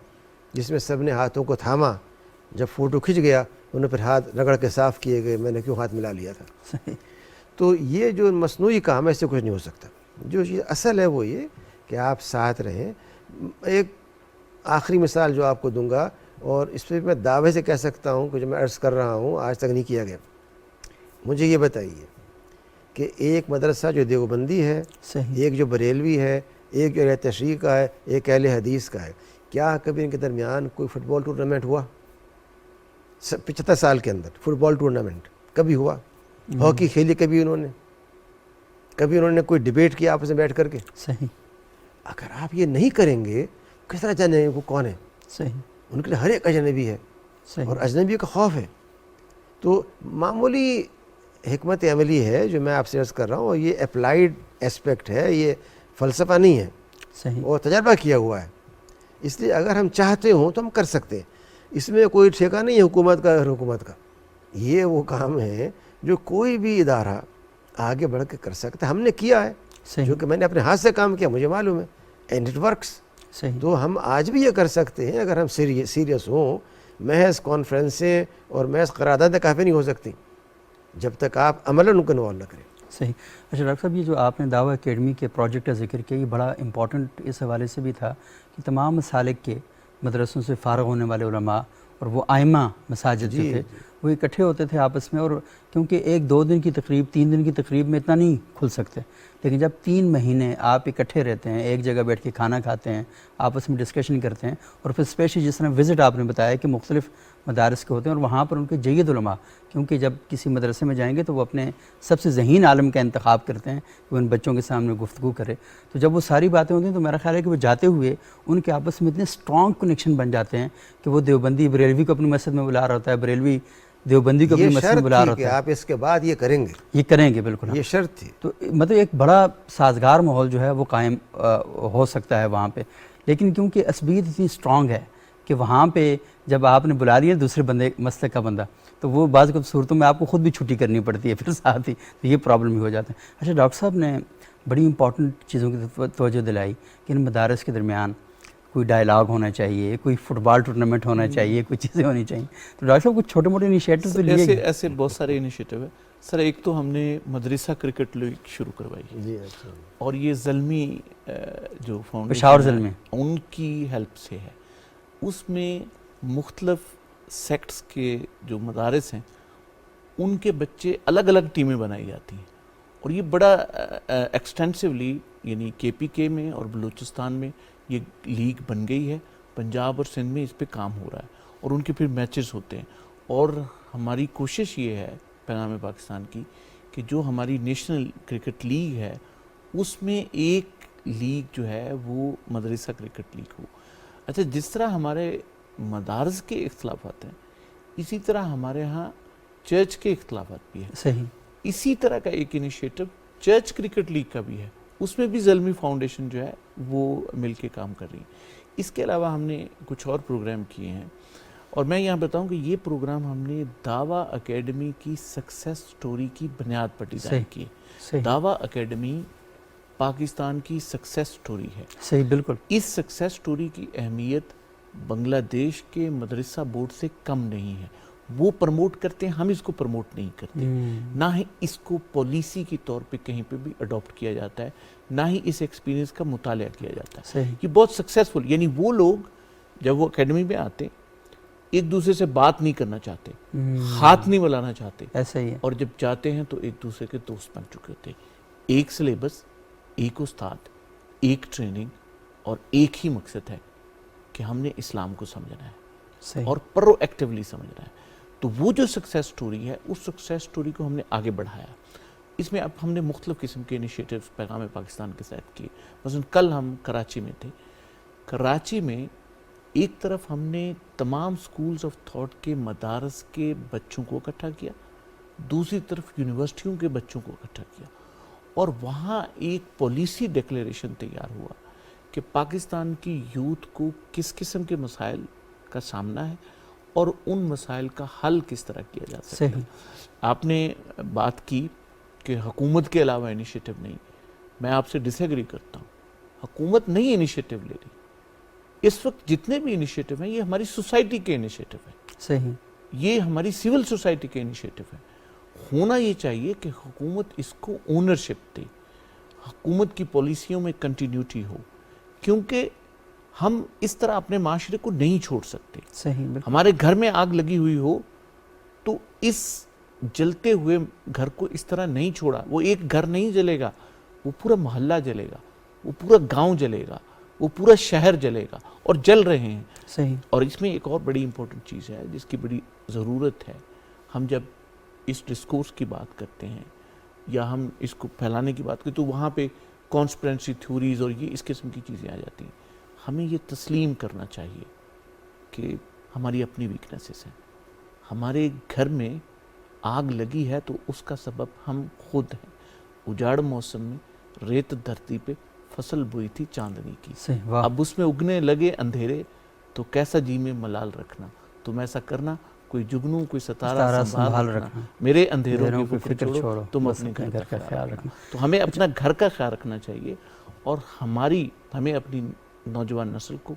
جس میں سب نے ہاتھوں کو تھاما، جب فوٹو کھنچ گیا انہیں پھر ہاتھ رگڑ کے صاف کیے گئے، میں نے کیوں ہاتھ ملا لیا تھا۔ صحیح، تو یہ جو مصنوعی کام ہے اس سے کچھ نہیں ہو سکتا۔ جو چیز اصل ہے وہ یہ کہ آپ ساتھ رہیں۔ ایک آخری مثال جو آپ کو دوں گا، اور اس پہ میں دعوے سے کہہ سکتا ہوں کہ جو میں عرض کر رہا ہوں آج تک نہیں کیا گیا، مجھے یہ بتائیے کہ ایک مدرسہ جو دیوبندی ہے، صحیح، ایک جو بریلوی ہے، ایک جو اہل تشریع کا ہے، ایک اہل حدیث کا ہے، کیا کبھی ان کے درمیان کوئی فٹ بال ٹورنامنٹ ہوا؟ 75 سال کے اندر فٹ بال ٹورنامنٹ کبھی ہوا؟ ہاکی کھیلی کبھی انہوں نے کوئی ڈیبیٹ کیا آپس میں بیٹھ کر کے؟ صحیح، اگر آپ یہ نہیں کریں گے کس طرح جانیں وہ کون ہے؟ صحیح، ان کے لیے ہر ایک اجنبی ہے، صحیح، اور اجنبی کا خوف ہے۔ تو معمولی حکمت عملی ہے جو میں آپ سے عرض کر رہا ہوں، اور یہ اپلائیڈ اسپیکٹ ہے، یہ فلسفہ نہیں ہے، صحیح، اور تجربہ کیا ہوا ہے۔ اس لیے اگر ہم چاہتے ہوں تو ہم کر سکتے ہیں، اس میں کوئی ٹھیکہ نہیں ہے حکومت کا، حکومت کا۔ یہ وہ کام ہے جو کوئی بھی ادارہ آگے بڑھ کے کر سکتا ہے۔ ہم نے کیا ہے، صحیح، جو کہ میں نے اپنے ہاتھ سے کام کیا، مجھے معلوم ہے، اینڈ اٹ ورکس۔ صحیح، تو ہم آج بھی یہ کر سکتے ہیں اگر ہم سیریس ہوں۔ محض کانفرنسیں اور محض قراردادیں کافی نہیں ہو سکتی جب تک آپ عملاً ان کو انوالو نہ کریں۔ صحیح۔ اچھا ڈاکٹر صاحب، یہ جو آپ نے دعویٰ اکیڈمی کے پروجیکٹ کا ذکر کیا، یہ بڑا امپورٹنٹ اس حوالے سے بھی تھا کہ تمام مسالک کے مدرسوں سے فارغ ہونے والے علماء اور وہ ائمہ مساجد جو تھے وہ اکٹھے ہوتے تھے آپس میں، اور کیونکہ 1-2 دن کی تقریب، 3 دن کی تقریب میں اتنا نہیں کھل سکتے، لیکن جب 3 مہینے آپ اکٹھے رہتے ہیں، ایک جگہ بیٹھ کے کھانا کھاتے ہیں، آپس میں ڈسکشن کرتے ہیں، اور پھر اسپیشلی جس طرح وزٹ آپ نے بتایا کہ مختلف مدارس کے ہوتے ہیں، اور وہاں پر ان کے جید علماء، کیونکہ جب کسی مدرسے میں جائیں گے تو وہ اپنے سب سے ذہین عالم کا انتخاب کرتے ہیں کہ وہ ان بچوں کے سامنے گفتگو کرے، تو جب وہ ساری باتیں ہوتی ہیں تو میرا خیال ہے کہ وہ جاتے ہوئے ان کے آپس میں اتنے اسٹرانگ کنیکشن بن جاتے ہیں کہ وہ دیوبندی بریلوی کو اپنی مسجد میں بلا رہا ہوتا ہے، بریلوی دیوبندی کو اپنی یہ مسجد میں شرط بلا رہا تھی کہ ہوتا ہے، آپ اس کے بعد یہ کریں گے، یہ کریں گے بالکل. یہ شرط تھی. تو مطلب ایک بڑا سازگار ماحول جو ہے وہ قائم ہو سکتا ہے وہاں پہ، لیکن کیونکہ عصبیت اتنی اسٹرانگ ہے کہ وہاں پہ جب آپ نے بلا لیا دوسرے بندے مسلک کا بندہ، تو وہ بعض صورتوں میں آپ کو خود بھی چھٹی کرنی پڑتی ہے پھر ساتھ ہی، تو یہ پرابلم ہی ہو جاتا ہے. اچھا ڈاکٹر صاحب نے بڑی امپورٹنٹ چیزوں کی توجہ دلائی کہ ان مدارس کے درمیان کوئی ڈائلاگ ہونا چاہیے، کوئی فٹ بال ٹورنامنٹ ہونا چاہیے، کوئی چیزیں ہونی چاہیے. تو ڈاکٹر صاحب کچھ چھوٹے موٹے انیشیٹو تو لیے ایسے بہت سارے انیشیٹو ہے سر. ایک تو ہم نے مدرسہ کرکٹ لیگ شروع کروائی ہے، جی اچھا. اور یہ زلمی جو فاؤنڈیشن پشاور زلمی ان کی ہیلپ سے ہے. اس میں مختلف سیکٹس کے جو مدارس ہیں ان کے بچے الگ الگ ٹیمیں بنائی جاتی ہیں، اور یہ بڑا ایکسٹینسولی یعنی کے پی کے میں اور بلوچستان میں یہ لیگ بن گئی ہے. پنجاب اور سندھ میں اس پہ کام ہو رہا ہے، اور ان کے پھر میچز ہوتے ہیں. اور ہماری کوشش یہ ہے پیغام پاکستان کی کہ جو ہماری نیشنل کرکٹ لیگ ہے اس میں ایک لیگ جو ہے وہ مدرسہ کرکٹ لیگ ہو. اچھا، جس طرح ہمارے مدارس کے اختلافات ہیں اسی طرح ہمارے ہاں چرچ کے اختلافات بھی ہیں. صحیح. اسی طرح کا ایک انیشیٹو چرچ کرکٹ لیگ کا بھی ہے، اس میں بھی زلمی فاؤنڈیشن جو ہے وہ مل کے کام کر رہی ہے. اس کے علاوہ ہم نے کچھ اور پروگرام کیے ہیں، اور میں یہاں بتاؤں کہ یہ پروگرام ہم نے دعویٰ اکیڈمی کی سکسیس سٹوری کی بنیاد پر ڈیزائن کی. دعویٰ اکیڈمی پاکستان کی سکسیس سٹوری ہے. صحیح بالکل. اس سکسیس سٹوری کی اہمیت بنگلہ دیش کے مدرسہ بورڈ سے کم نہیں ہے. وہ پروموٹ کرتے ہیں، ہم اس کو پروموٹ نہیں کرتے. نہ ہی اس کو پالیسی کی طور پہ کہیں پہ بھی اڈاپٹ کیا جاتا ہے، نہ ہی اس ایکسپیرینس کا مطالعہ کیا جاتا ہے. یہ بہت سکسیسفل، یعنی وہ لوگ جب وہ اکیڈمی میں آتے ایک دوسرے سے بات نہیں کرنا چاہتے، ہاتھ نہیں ملانا چاہتے، ایسا ہی ہے. اور جب جاتے ہیں تو ایک دوسرے کے دوست بن چکے ہوتے ہیں. ایک سلیبس، ایک استاد، ایک ٹریننگ، اور ایک ہی مقصد ہے کہ ہم نے اسلام کو سمجھنا ہے اور پرو ایکٹیولی سمجھنا ہے. تو وہ جو سکسیس سٹوری ہے اس سکسیس سٹوری کو ہم نے آگے بڑھایا. اس میں اب ہم نے مختلف قسم کے انیشیٹیوز پیغام پاکستان کے ساتھ کیے. مثلا کل ہم کراچی میں تھے. کراچی میں ایک طرف ہم نے تمام سکولز آف تھاٹ کے مدارس کے بچوں کو اکٹھا کیا، دوسری طرف یونیورسٹیوں کے بچوں کو اکٹھا کیا، اور وہاں ایک پالیسی ڈیکلیریشن تیار ہوا کہ پاکستان کی یوتھ کو کس قسم کے مسائل کا سامنا ہے اور ان مسائل کا حل کس طرح کیا جا سکتا ہے. آپ نے بات کی کہ حکومت کے علاوہ انیشیٹو نہیں. میں آپ سے ڈس ایگری کرتا ہوں. حکومت نہیں انیشیٹو لے رہی. اس وقت جتنے بھی انیشیٹو ہیں یہ ہماری سوسائٹی کے انیشیٹو ہیں. صحیح. یہ ہماری سول سوسائٹی کے انیشیٹو ہیں. ہونا یہ چاہیے کہ حکومت اس کو اونرشپ دے، حکومت کی پالیسیوں میں کنٹینیوٹی ہو، کیونکہ ہم اس طرح اپنے معاشرے کو نہیں چھوڑ سکتے. صحیح. ہمارے گھر میں آگ لگی ہوئی ہو تو اس جلتے ہوئے گھر کو اس طرح نہیں چھوڑا. وہ ایک گھر نہیں جلے گا، وہ پورا محلہ جلے گا، وہ پورا گاؤں جلے گا، وہ پورا شہر جلے گا، اور جل رہے ہیں. صحیح. اور اس میں ایک اور بڑی امپورٹنٹ چیز ہے جس کی بڑی ضرورت ہے. ہم جب اس ڈسکورس کی بات کرتے ہیں یا ہم اس کو پھیلانے کی بات کرتے تو وہاں پہ کانسپیرنسی تھیوریز اور یہ اس قسم کی چیزیں آ جاتی ہیں. ہمیں یہ تسلیم کرنا چاہیے کہ ہماری اپنی ویکنیسز ہیں. ہمارے گھر میں آگ لگی ہے تو اس کا سبب ہم خود ہیں. اجاڑ موسم میں ریت دھرتی پہ فصل بوئی تھی چاندنی کی، اب اس میں اگنے لگے اندھیرے تو کیسا جی میں ملال رکھنا. تم ایسا کرنا کوئی جگنو کوئی ستارہ سنبھال رکھنا، میرے اندھیروں کی فکر چھوڑو تم اپنے گھر کا خیال رکھنا. تو ہمیں اپنا گھر کا خیال رکھنا چاہیے، اور ہمیں اپنی نوجوان نسل کو،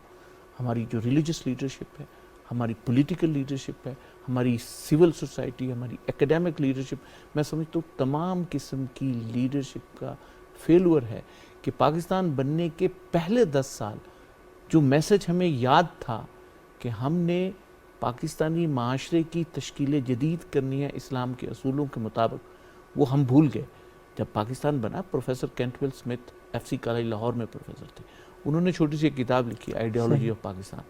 ہماری جو ریلیجس لیڈرشپ ہے، ہماری پولیٹیکل لیڈرشپ ہے، ہماری سول سوسائٹی، ہماری ایکیڈیمک لیڈرشپ، میں سمجھتا ہوں تمام قسم کی لیڈرشپ کا فیلور ہے کہ پاکستان بننے کے پہلے 10 سال جو میسج ہمیں یاد تھا کہ ہم نے پاکستانی معاشرے کی تشکیل جدید کرنی ہے اسلام کے اصولوں کے مطابق، وہ ہم بھول گئے. جب پاکستان بنا، professor Cantwell Smith F C college Lahore میں پروفیسر تھے. انہوں نے چھوٹی سی ایک کتاب لکھی، آئیڈیالوجی آف پاکستان.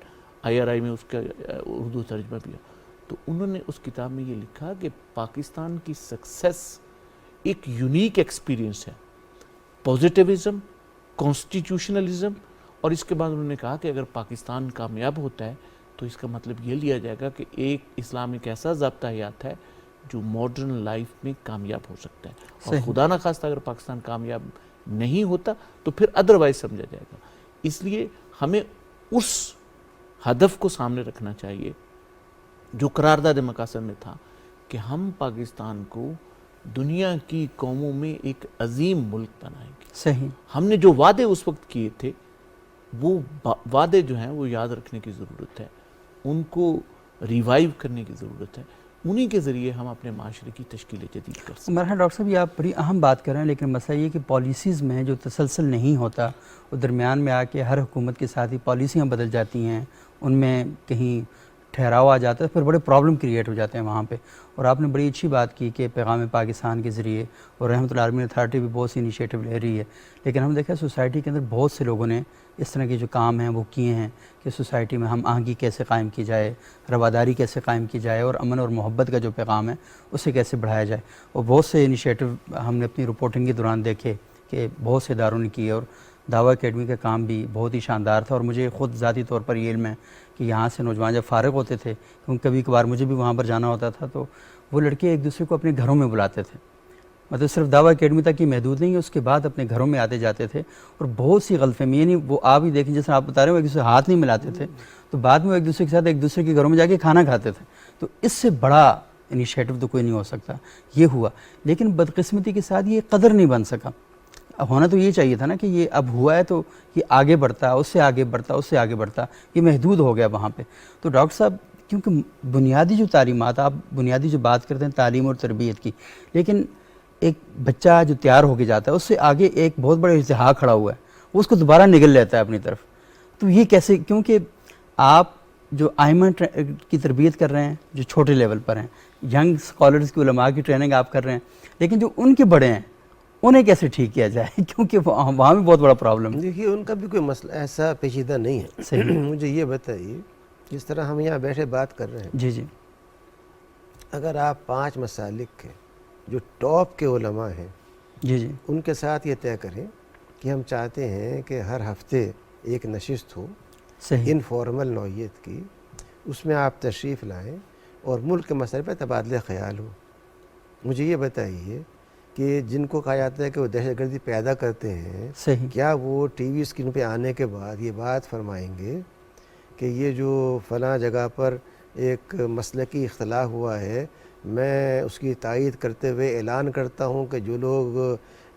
IRI میں اس کا اردو ترجمہ بھی ہے. تو انہوں نے اس کتاب میں یہ لکھا کہ پاکستان کی سکسیس ایک یونیک ایکسپیرینس ہے، پوزیٹیوزم، کانسٹیٹیوشنلزم، اور اس کے بعد انہوں نے کہا کہ اگر پاکستان کامیاب ہوتا ہے تو اس کا مطلب یہ لیا جائے گا کہ اسلام ایک ایسا ضابطہ حیات ہے جو ماڈرن لائف میں کامیاب ہو سکتا ہے، اور خدا نہ خواستہ اگر پاکستان کامیاب نہیں ہوتا تو پھر ادروائز سمجھا جائے گا۔ اس لیے ہمیں اس ہدف کو سامنے رکھنا چاہیے جو قرارداد مقاصد میں تھا کہ ہم پاکستان کو دنیا کی قوموں میں ایک عظیم ملک بنائیں گے۔ صحیح۔ ہم نے جو وعدے اس وقت کیے تھے وہ وعدے جو ہیں وہ یاد رکھنے کی ضرورت ہے، ان کو ریوائیو کرنے کی ضرورت ہے، انہی کے ذریعے ہم اپنے معاشرے کی تشکیل جدید کر سکتے ہیں۔ مرحبا ڈاکٹر صاحب، یہ آپ بڑی اہم بات کر رہے ہیں، لیکن مسئلہ یہ کہ پالیسیز میں جو تسلسل نہیں ہوتا، وہ درمیان میں آ کے ہر حکومت کے ساتھ ہی پالیسیاں بدل جاتی ہیں، ان میں کہیں ٹھہراؤ آ جاتا ہے، پھر بڑے پرابلم کریٹ ہو جاتے ہیں وہاں پہ۔ اور آپ نے بڑی اچھی بات کی کہ پیغام پاکستان کے ذریعے، اور رحمۃ اللہ عالمین اتھارٹی بھی بہت سی انیشیٹو لے رہی ہے، لیکن ہم دیکھیں سوسائٹی کے اندر بہت سے لوگوں نے اس طرح کے جو کام ہیں وہ کیے ہیں کہ سوسائٹی میں ہم آہنگی کیسے قائم کی جائے، رواداری کیسے قائم کی جائے، اور امن اور محبت کا جو پیغام ہے اسے کیسے بڑھایا جائے۔ اور بہت سے انیشیٹو ہم نے اپنی رپورٹنگ کے دوران دیکھے کہ بہت سے اداروں نے کیے، اور دعویٰ اکیڈمی کا کام بھی بہت ہی شاندار تھا۔ اور مجھے خود ذاتی طور پر یہ علم ہے کہ یہاں سے نوجوان جب فارغ ہوتے تھے، کیونکہ کبھی کبھار مجھے بھی وہاں پر جانا ہوتا تھا، تو وہ لڑکے ایک دوسرے کو اپنے گھروں میں بلاتے تھے، مطلب صرف دعویٰ اکیڈمی تک ہی محدود نہیں ہے، اس کے بعد اپنے گھروں میں آتے جاتے تھے، اور بہت سی غلط فہمی، یعنی وہ آپ ہی دیکھیں جیسے آپ بتا رہے ہیں، وہ ایک دوسرے ہاتھ نہیں ملاتے تھے، تو بعد میں وہ ایک دوسرے کے ساتھ ایک دوسرے کے گھروں میں جا کے کھانا کھاتے تھے۔ تو اس سے بڑا انیشیٹو تو کوئی نہیں ہو سکتا، یہ ہوا۔ لیکن بدقسمتی کے ساتھ یہ قدر نہیں بن سکا۔ اب ہونا تو یہ چاہیے تھا نا کہ یہ اب ہوا ہے تو یہ آگے بڑھتا، اس سے آگے بڑھتا، اس سے آگے بڑھتا، یہ محدود ہو گیا وہاں پہ۔ تو ڈاکٹر صاحب، کیونکہ بنیادی جو تعلیمات، آپ بنیادی جو بات کرتے ہیں تعلیم اور تربیت کی، لیکن ایک بچہ جو تیار ہو کے جاتا ہے اس سے آگے ایک بہت بڑا ارتحا کھڑا ہوا ہے، وہ اس کو دوبارہ نگل لیتا ہے اپنی طرف۔ تو یہ کیسے، کیونکہ آپ جو آئمہ کی تربیت کر رہے ہیں جو چھوٹے لیول پر ہیں، ینگ اسکالرز کی، علماء کی ٹریننگ آپ کر رہے ہیں، لیکن جو ان کے بڑے ہیں انہیں کیسے ٹھیک کیا جائے، کیونکہ وہاں بھی بہت بڑا پرابلم ہے۔ دیکھیے ان کا بھی کوئی مسئلہ ایسا پیچیدہ نہیں ہے۔ صحیح۔ مجھے یہ بتائیے، جس طرح ہم یہاں بیٹھے بات کر رہے ہیں، جی جی، اگر آپ 5 مسالک کے جو ٹاپ کے علماء ہیں جی جی، ان کے ساتھ یہ طے کریں کہ ہم چاہتے ہیں کہ ہر ہفتے ایک نشست ہو صحیح، انفارمل نوعیت کی، اس میں آپ تشریف لائیں اور ملک کے مسئلے پہ تبادلہ خیال ہو۔ مجھے یہ بتائیے کہ جن کو کہا جاتا ہے کہ وہ دہشت گردی پیدا کرتے ہیں، صحیح، کیا وہ ٹی وی اسکرین پہ آنے کے بعد یہ بات فرمائیں گے کہ یہ جو فلاں جگہ پر ایک مسلکی اختلاف ہوا ہے، میں اس کی تائید کرتے ہوئے اعلان کرتا ہوں کہ جو لوگ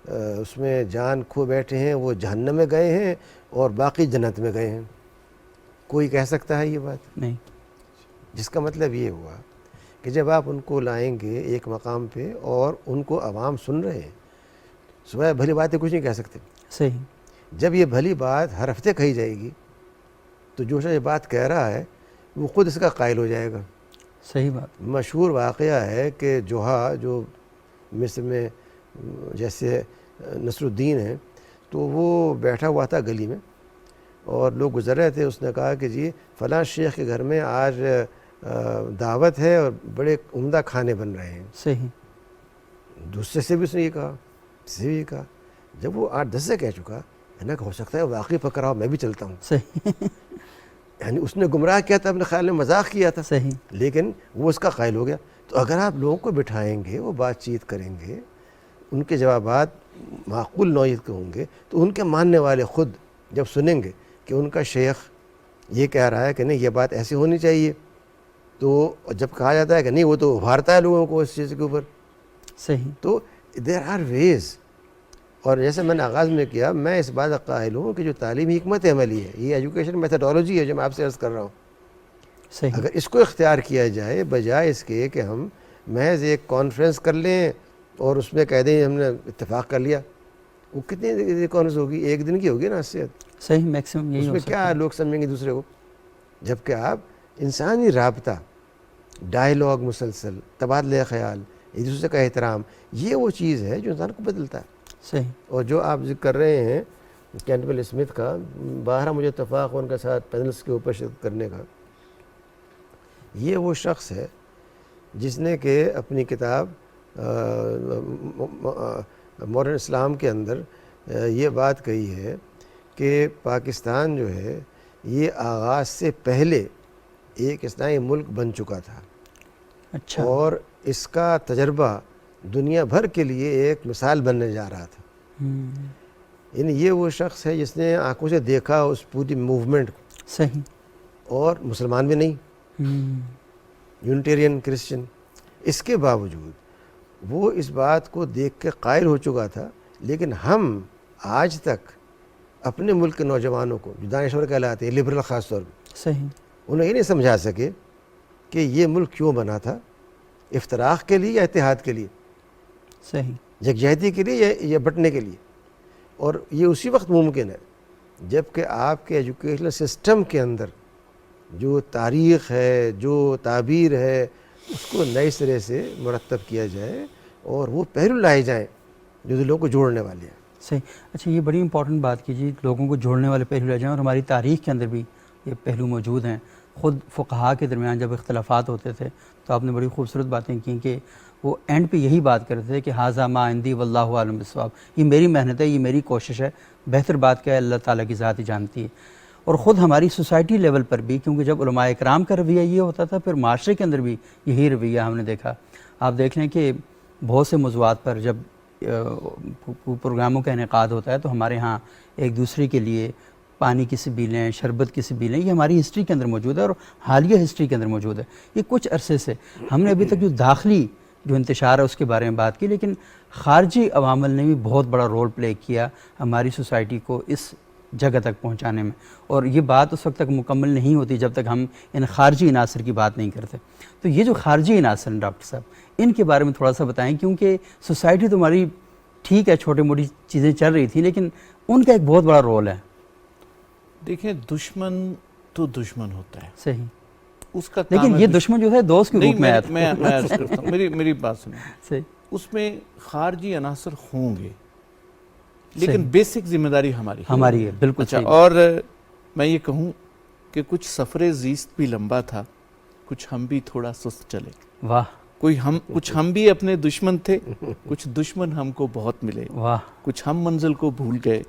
اس میں جان کھو بیٹھے ہیں وہ جہنم میں گئے ہیں اور باقی جنت میں گئے ہیں؟ کوئی کہہ سکتا ہے یہ بات؟ نہیں، جس کا مطلب یہ ہوا کہ جب آپ ان کو لائیں گے ایک مقام پہ اور ان کو عوام سن رہے ہیں، سوائے بھلی باتیں کچھ نہیں کہہ سکتے۔ صحیح، جب یہ بھلی بات ہر ہفتے کہی جائے گی تو جو شخص یہ بات کہہ رہا ہے وہ خود اس کا قائل ہو جائے گا۔ صحیح بات، مشہور واقعہ ہے کہ جوہا جو مصر میں جیسے نصر الدین ہے، تو وہ بیٹھا ہوا تھا گلی میں اور لوگ گزر رہے تھے، اس نے کہا کہ جی فلاں شیخ کے گھر میں آج دعوت ہے اور بڑے عمدہ کھانے بن رہے ہیں۔ صحیح، دوسرے سے بھی اس نے یہ کہا، سے بھی یہ کہا۔ جب وہ 8-10 سے کہہ چکا ہے نا کہ ہو سکتا ہے واقعی پکڑا ہو، میں بھی چلتا ہوں، صحیح، یعنی اس نے گمراہ کیا تھا، اپنے خیال میں مذاق کیا تھا، صحیح، لیکن وہ اس کا قائل ہو گیا۔ تو اگر آپ لوگوں کو بٹھائیں گے، وہ بات چیت کریں گے، ان کے جوابات معقول نوعیت کے ہوں گے، تو ان کے ماننے والے خود جب سنیں گے کہ ان کا شیخ یہ کہہ رہا ہے کہ نہیں یہ بات ایسی ہونی چاہیے، تو جب کہا جاتا ہے کہ نہیں وہ تو ابھارتا ہے لوگوں کو اس چیز کے اوپر، صحیح، تو دیر آر ویز۔ اور جیسے میں نے آغاز میں کیا، میں اس بات کا قائل ہوں کہ جو تعلیمی حکمت عملی ہے، یہ ایجوکیشن میتھڈالوجی ہے جو میں آپ سے عرض کر رہا ہوں، صحیح، اگر اس کو اختیار کیا جائے بجائے اس کے کہ ہم محض ایک کانفرنس کر لیں اور اس میں کہہ دیں ہم نے اتفاق کر لیا، وہ کتنی کانفرنس ہوگی؟ ایک دن کی ہوگی نا نصیحت، صحیح، میکسیمم یہی اس ہو میں سکتا کیا ہے۔ لوگ سمجھیں گے دوسرے کو؟ جبکہ آپ انسانی رابطہ، ڈائیلاگ مسلسل، تبادلہ خیال، ایک دوسرے کا احترام، یہ وہ چیز ہے جو انسان کو بدلتا ہے۔ صحیح، اور جو آپ ذکر کر رہے ہیں کینٹبل اسمتھ کا، باہر مجھے اتفاق ان کے ساتھ پینلس کے اوپر شرکت کرنے کا، یہ وہ شخص ہے جس نے کہ اپنی کتاب ماڈرن اسلام کے اندر یہ بات کہی ہے کہ پاکستان جو ہے یہ آغاز سے پہلے ایک اسلامی ملک بن چکا تھا، اچھا، اور اس کا تجربہ دنیا بھر کے لیے ایک مثال بننے جا رہا تھا۔ یعنی یہ وہ شخص ہے جس نے آنکھوں سے دیکھا اس پوری موومنٹ کو، صحیح، اور مسلمان بھی نہیں، یونیٹیرین کرسچن، اس کے باوجود وہ اس بات کو دیکھ کے قائل ہو چکا تھا۔ لیکن ہم آج تک اپنے ملک کے نوجوانوں کو جو دانشور کہلاتے ہیں، لبرل خاص طور پہ، صحیح، انہیں یہ نہیں سمجھا سکے کہ یہ ملک کیوں بنا تھا، افتراق کے لیے یا اتحاد کے لیے، صحیح، یکجہتی کے لیے یا بٹنے کے لیے۔ اور یہ اسی وقت ممکن ہے جب کہ آپ کے ایجوکیشنل سسٹم کے اندر جو تاریخ ہے، جو تعبیر ہے، اس کو نئے سرے سے مرتب کیا جائے اور وہ پہلو لائے جائیں جو دلوں کو جوڑنے والے ہیں۔ صحیح۔ اچھا، یہ بڑی امپورٹنٹ بات کیجیے، لوگوں کو جوڑنے والے پہلو لے جائیں، اور ہماری تاریخ کے اندر بھی یہ پہلو موجود ہیں۔ خود فقہا کے درمیان جب اختلافات ہوتے تھے تو آپ نے بڑی خوبصورت باتیں کی کہ وہ اینڈ پہ یہی بات کرتے تھے کہ ھذا ما عندی واللہ اعلم بالصواب، یہ میری محنت ہے، یہ میری کوشش ہے، بہتر بات کیا ہے اللہ تعالیٰ کی ذات ہی جانتی ہے۔ اور خود ہماری سوسائٹی لیول پر بھی، کیونکہ جب علماء اکرام کا رویہ یہ ہوتا تھا، پھر معاشرے کے اندر بھی یہی رویہ ہم نے دیکھا۔ آپ دیکھ لیں کہ بہت سے موضوعات پر جب پروگراموں کا انعقاد ہوتا ہے تو ہمارے ہاں ایک دوسرے کے لیے پانی کی سبیلیں، شربت کی سبیلیں، یہ ہماری ہسٹری کے اندر موجود ہے اور حالیہ ہسٹری کے اندر موجود ہے۔ یہ کچھ عرصے سے ہم نے ابھی تک جو داخلی جو انتشار ہے اس کے بارے میں بات کی، لیکن خارجی عوامل نے بھی بہت بڑا رول پلے کیا ہماری سوسائٹی کو اس جگہ تک پہنچانے میں، اور یہ بات اس وقت تک مکمل نہیں ہوتی جب تک ہم ان خارجی عناصر کی بات نہیں کرتے۔ تو یہ جو خارجی عناصر ہیں ڈاکٹر صاحب، ان کے بارے میں تھوڑا سا بتائیں، کیونکہ سوسائٹی تو ہماری ٹھیک ہے چھوٹی موٹی چیزیں چل رہی تھیں، لیکن ان کا ایک بہت بڑا رول ہے۔ دیکھیں، دشمن تو دشمن ہوتا ہے، صحیح، اس کا لیکن یہ دشمن جو ہے دوست کے روپ میں آیا تھا۔ میں عرض کرتا ہوں، میری بات سنیں، صحیح، اس میں خارجی عناصر ہوں گے لیکن بیسک ذمہ داری ہماری ہے، بالکل اچھا، صحیح۔ اور میں یہ کہوں کہ کچھ سفر زیست بھی لمبا تھا، کچھ ہم بھی تھوڑا سست چلے، واہ، کچھ ہم بھی اپنے دشمن تھے، کچھ دشمن ہم کو بہت ملے، واہ، کچھ ہم منزل کو بھول گئے،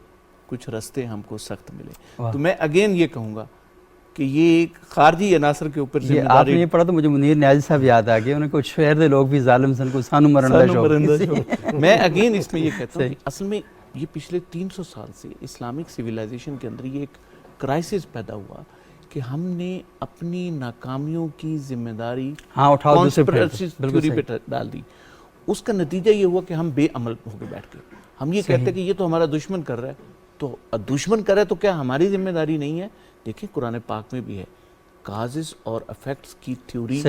کچھ رستے ہم کو سخت ملے۔ واہ۔ تو میں اگین یہ کہوں گا کہ یہ ایک خارجی عناصر کے اوپر یہ ذمہ آپ نے داری یہ پڑھا تو مجھے منیر نیازی صاحب یاد آ گئے، انہیں کچھ شہر دے لوگ بھی ظالم سن کو سانو مرندہ شوق۔ میں اگین اس میں یہ کہتا ہوں کہ اصل میں یہ پچھلے 300 سال سے اسلامک سویلائزیشن کے اندر یہ ایک کرائسس پیدا ہوا کہ ہم نے اپنی ناکامیوں کی ذمہ داری تھیوری پہ ڈال دی۔ اس کا نتیجہ یہ ہوا کہ ہم بے عمل ہو کے بیٹھ گئے۔ ہم یہ کہتے ہیں کہ یہ تو ہمارا دشمن کر رہا ہے، تو دشمن کر رہا ہے تو کیا ہماری ذمہ داری نہیں ہے؟ دیکھیں قرآن پاک میں بھی ہے، کازز اور افیکٹس کی تھیوری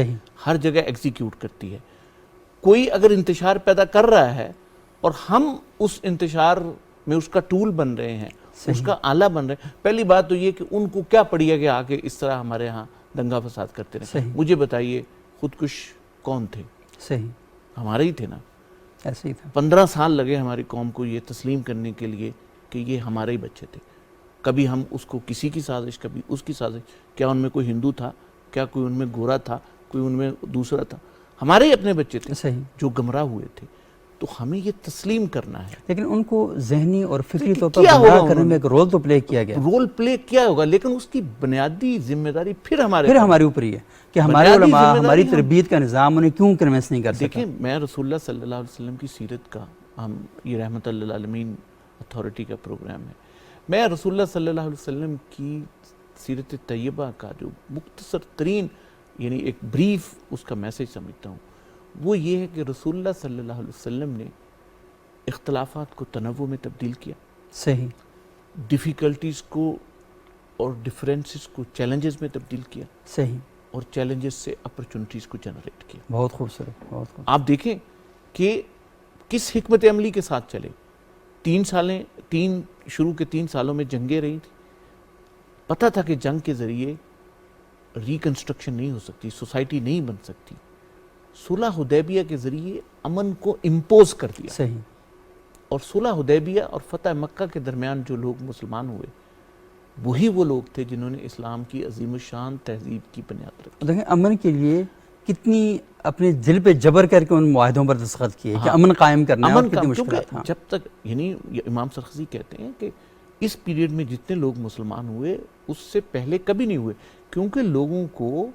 ہر جگہ ایگزیکیوٹ کرتی ہے۔ کوئی اگر انتشار پیدا کر رہا ہے اور ہم اس انتشار میں اس کا ٹول بن رہے ہیں، اس کا آلہ بن رہے ہیں، پہلی بات تو یہ کہ ان کو کیا پڑی ہے کہ آگے اس طرح ہمارے ہاں دنگا فساد کرتے رہے۔ مجھے بتائیے خودکش کون تھے؟ صحیح، ہمارے ہی تھے نا۔ ایسے ہی تھا۔ 15 سال لگے ہماری قوم کو یہ تسلیم کرنے کے لیے کہ یہ ہمارے ہی بچے تھے۔ کبھی ہم اس کو کسی کی سازش، کبھی اس کی سازش۔ کیا ان میں کوئی ہندو تھا؟ کیا کوئی ان میں گورا تھا؟ کوئی ان میں دوسرا تھا؟ ہمارے ہی اپنے بچے تھے جو گمراہ ہوئے تھے۔ تو ہمیں یہ تسلیم کرنا ہے۔ لیکن ان کو ذہنی اور فکری طور پر گمراہ کرنے میں ایک رول تو پلے کیا گیا، رول پلے کیا ہوگا، لیکن اس کی بنیادی ذمہ داری پھر ہمارے اوپر ہی ہے کہ ہمارے علماء، ہماری تربیت کا نظام انہیں کیوں کنونس نہیں کر سکتا۔ دیکھیں، میں رسول اللہ صلی اللہ علیہ وسلم کی سیرت کا، یہ رحمت اللہ عالمین اتھارٹی کا پروگرام ہے، میں رسول اللہ صلی اللہ علیہ وسلم کی سیرت طیبہ کا جو مختصر ترین یعنی ایک بریف اس کا میسج سمجھتا ہوں، وہ یہ ہے کہ رسول اللہ صلی اللہ علیہ وسلم نے اختلافات کو تنوع میں تبدیل کیا، صحیح، ڈیفیکلٹیز کو اور ڈیفرنسز کو چیلنجز میں تبدیل کیا، صحیح، اور چیلنجز سے اپرچونٹیز کو جنریٹ کیا۔ بہت خوبصورت، بہت خوبصورت۔ آپ دیکھیں کہ کس حکمت عملی کے ساتھ چلے۔ 3 سالوں میں جنگیں رہی تھیں، پتہ تھا کہ جنگ کے ذریعے ریکنسٹرکشن نہیں ہو سکتی، سوسائٹی نہیں بن سکتی۔ صلح حدیبیہ کے ذریعے امن کو امپوز کر دیا، صحیح، اور صلح حدیبیہ اور فتح مکہ کے درمیان جو لوگ مسلمان ہوئے وہی وہ لوگ تھے جنہوں نے اسلام کی عظیم الشان تہذیب کی بنیاد رکھی۔ دیکھیں امن کے لیے کتنی اپنے دل پہ جبر کر کے ان معاہدوں پر دستخط کیے کہ امن قائم کرنا ہے، اور امن کتنی کا، مشکلات. کیونکہ جب تک یعنی امام سرخسی کہتے ہیں کہ اس پیریڈ میں جتنے لوگ مسلمان ہوئے اس سے پہلے کبھی نہیں ہوئے، کیونکہ لوگوں کو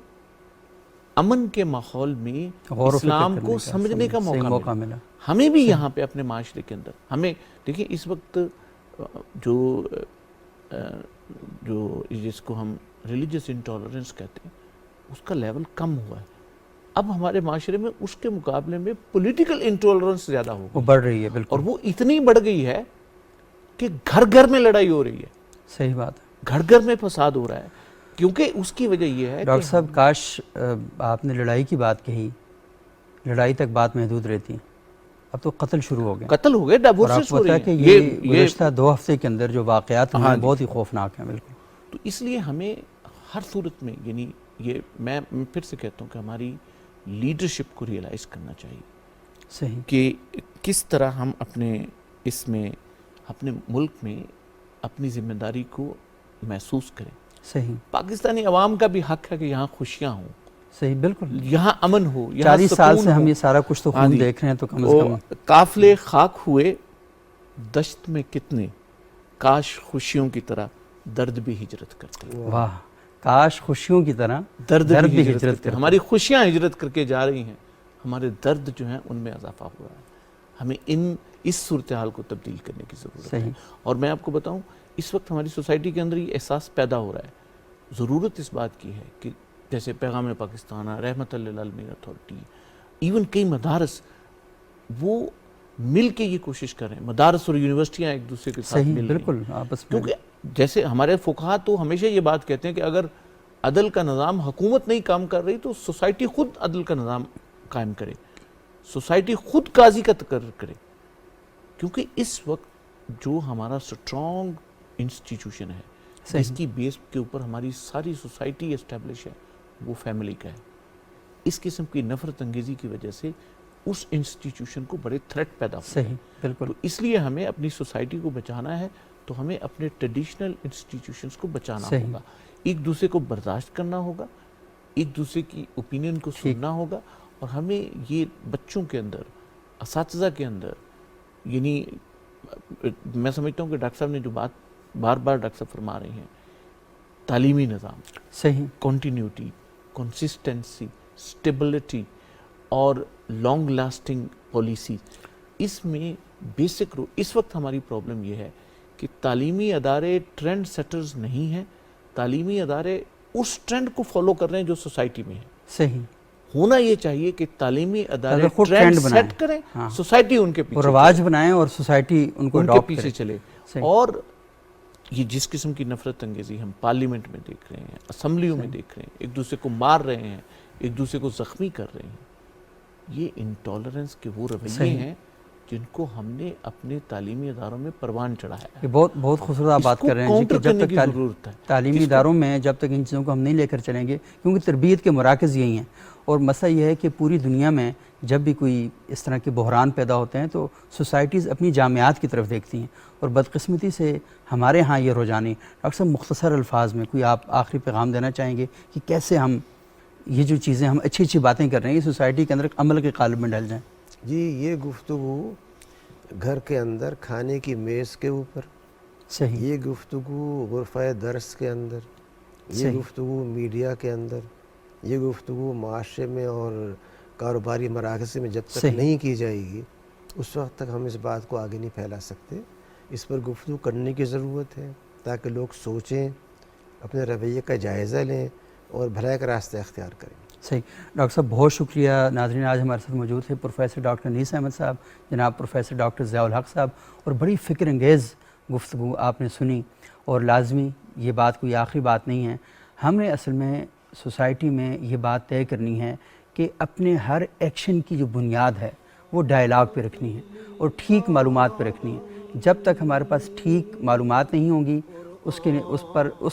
امن کے ماحول میں غور و فکر اسلام کرنے کو کا سمجھنے کا صحیح موقع ملا. ہمیں بھی یہاں پہ اپنے معاشرے کے اندر ہمیں دیکھیں اس وقت جو جس کو ہم ریلیجس انٹالرنس کہتے ہیں اس کا لیول کم ہوا ہے. اب ہمارے معاشرے میں اس کے مقابلے میں پولیٹیکل انٹالرنس زیادہ ہو وہ گئی بڑھ رہی ہے. اور بالکل وہ اتنی بڑھ گئی ہے کہ گھر گھر میں لڑائی ہو رہی ہے، صحیح بات ہے. گھر گھر میں فساد ہو رہا ہے، کیونکہ اس کی وجہ یہ ہے ڈاکٹر صاحب کاش آپ نے لڑائی کی بات کہی، لڑائی تک بات محدود رہتی، اب تو قتل شروع ہو گئے. قتل ہو گئے، اور آپ ڈائیورسز کو ہو پتا رہی ہے کہ ہیں. یہ گزشتہ 2 ہفتے کے اندر جو واقعات ہوئے ہیں بہت ہی خوفناک ہیں. بالکل. تو اس لیے ہمیں ہر صورت میں یعنی یہ میں پھر سے کہتا ہوں کہ ہماری لیڈرشپ کو ریئلائز کرنا چاہیے صحیح کہ کس طرح ہم اپنے اس میں اپنے ملک میں اپنی ذمہ داری کو محسوس کریں. صحیح پاکستانی عوام کا بھی حق ہے کہ یہاں خوشیاں ہوں، صحیح بالکل. یہاں امن ہو، یہاں 40 سال سکون سے ہم ہو. یہ سارا کچھ تو خون دیکھ رہے ہیں، تو کم از کم قافلے خاک ہوئے دشت میں کتنے، کاش خوشیوں کی طرح درد بھی ہجرت کرتے. واہ، کاش خوشیوں کی طرح درد بھی ہجرت کرتے. کرتے. ہماری خوشیاں ہجرت کر کے جا رہی ہیں، ہمارے درد جو ہیں ان میں اضافہ ہو رہا ہے. ہمیں اس صورتحال کو تبدیل کرنے کی ضرورت ہے. اور میں آپ کو بتاؤں اس وقت ہماری سوسائٹی کے اندر یہ احساس پیدا ہو رہا ہے. ضرورت اس بات کی ہے کہ جیسے پیغام پاکستان، رحمت للعالمین اتھارٹی، ایون کئی مدارس وہ مل کے یہ کوشش کر رہے ہیں، مدارس اور یونیورسٹیاں ایک دوسرے کے ساتھ مل رہی ہیں. بالکل آپس میں، کیونکہ جیسے ہمارے فقہا تو ہمیشہ یہ بات کہتے ہیں کہ اگر عدل کا نظام حکومت نہیں کام کر رہی تو سوسائٹی خود عدل کا نظام قائم کرے، سوسائٹی خود قاضی کا تقرر کرے. کیونکہ اس وقت جو ہمارا سٹرونگ انسٹیٹیوشن ہے جس کی بیس کے اوپر ہماری ساری سوسائٹی اسٹیبلش ہے وہ فیملی کا ہے. اس قسم کی نفرت انگیزی کی وجہ سے اس انسٹیٹیوشن کو بڑے تھریٹ پیدا ہوتے ہیں. بالکل. تو اس لیے ہمیں اپنی سوسائٹی کو بچانا ہے تو ہمیں اپنے ٹریڈیشنل انسٹیٹیوشنز کو بچانا ہوگا، ایک دوسرے کو برداشت کرنا ہوگا، ایک دوسرے کی اوپینین کو سننا ہوگا. اور ہمیں یہ بچوں کے اندر، اساتذہ کے اندر، یعنی میں سمجھتا ہوں کہ ڈاکٹر صاحب نے جو بات بار بار ڈاکٹر صاحب فرما رہے ہیں، تعلیمی نظام، صحیح کنٹینیوٹی، کنسسٹنسی، سٹیبلٹی اور لانگ لاسٹنگ پالیسی، اس میں بیسک اس وقت ہماری پرابلم یہ ہے کہ تعلیمی ادارے ٹرینڈ سیٹرز نہیں ہیں. تعلیمی ادارے اس ٹرینڈ کو فالو کر رہے ہیں جو سوسائٹی میں ہے. صحیح ہونا یہ چاہیے کہ تعلیمی ادارے ٹرینڈ سیٹ کریں، سوسائٹی ان کے پیچھے رواج بنائیں اور سوسائٹی ان کو اڈاپٹ پیچھے چلے. اور یہ جس قسم کی نفرت انگیزی ہم پارلیمنٹ میں دیکھ رہے ہیں، اسمبلیوں میں دیکھ رہے ہیں، ایک دوسرے کو مار رہے ہیں، ایک دوسرے کو زخمی کر رہے ہیں، یہ انٹالرنس کے وہ رویے ہیں جن کو ہم نے اپنے تعلیمی اداروں میں پروان چڑھایا ہے. یہ بہت خوبصورت آپ بات کر رہے ہیں کہ جب تک تعلیمی اداروں میں جب تک ان چیزوں کو ہم نہیں لے کر چلیں گے، کیونکہ تربیت کے مراکز یہی ہیں. اور مسئلہ یہ ہے کہ پوری دنیا میں جب بھی کوئی اس طرح کے بحران پیدا ہوتے ہیں تو سوسائٹیز اپنی جامعات کی طرف دیکھتی ہیں، اور بدقسمتی سے ہمارے ہاں یہ رجحان. ڈاکٹر صاحب مختصر الفاظ میں کوئی آپ آخری پیغام دینا چاہیں گے کہ کیسے ہم یہ جو چیزیں ہم اچھی باتیں کر رہے ہیں یہ سوسائٹی کے اندر عمل کے قالب میں ڈھل جائیں؟ جی، یہ گفتگو گھر کے اندر کھانے کی میز کے اوپر، صحیح، یہ گفتگو غرفہ درس کے اندر، یہ گفتگو میڈیا کے اندر، یہ گفتگو معاشرے میں اور کاروباری مراکز میں جب تک نہیں کی جائے گی اس وقت تک ہم اس بات کو آگے نہیں پھیلا سکتے. اس پر گفتگو کرنے کی ضرورت ہے تاکہ لوگ سوچیں، اپنے رویے کا جائزہ لیں اور بھلائی کا راستہ اختیار کریں. صحیح. ڈاکٹر صاحب بہت شکریہ. ناظرین، آج ہمارے ساتھ موجود تھے پروفیسر ڈاکٹر انیس احمد صاحب، جناب پروفیسر ڈاکٹر ضیاء الحق صاحب، اور بڑی فکر انگیز گفتگو آپ نے سنی. اور لازمی یہ بات کوئی آخری بات نہیں ہے، ہم نے اصل میں سوسائٹی میں یہ بات طے کرنی ہے کہ اپنے ہر ایکشن کی جو بنیاد ہے وہ ڈائلاگ پہ رکھنی ہے اور ٹھیک معلومات پہ رکھنی ہے. جب تک ہمارے پاس ٹھیک معلومات نہیں ہوں گی اس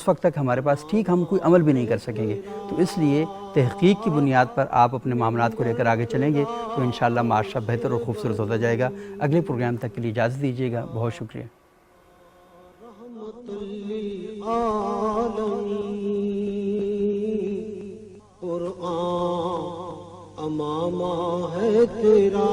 وقت تک ہمارے پاس ٹھیک ہم کوئی عمل بھی نہیں کر سکیں گے. تو اس لیے تحقیق کی بنیاد پر آپ اپنے معاملات کو لے کر آگے چلیں گے تو انشاءاللہ معاشرہ بہتر اور خوبصورت ہوتا جائے گا. اگلے پروگرام تک کے لیے اجازت دیجیے گا. بہت شکریہ. قرآن امامہ ہے تیرا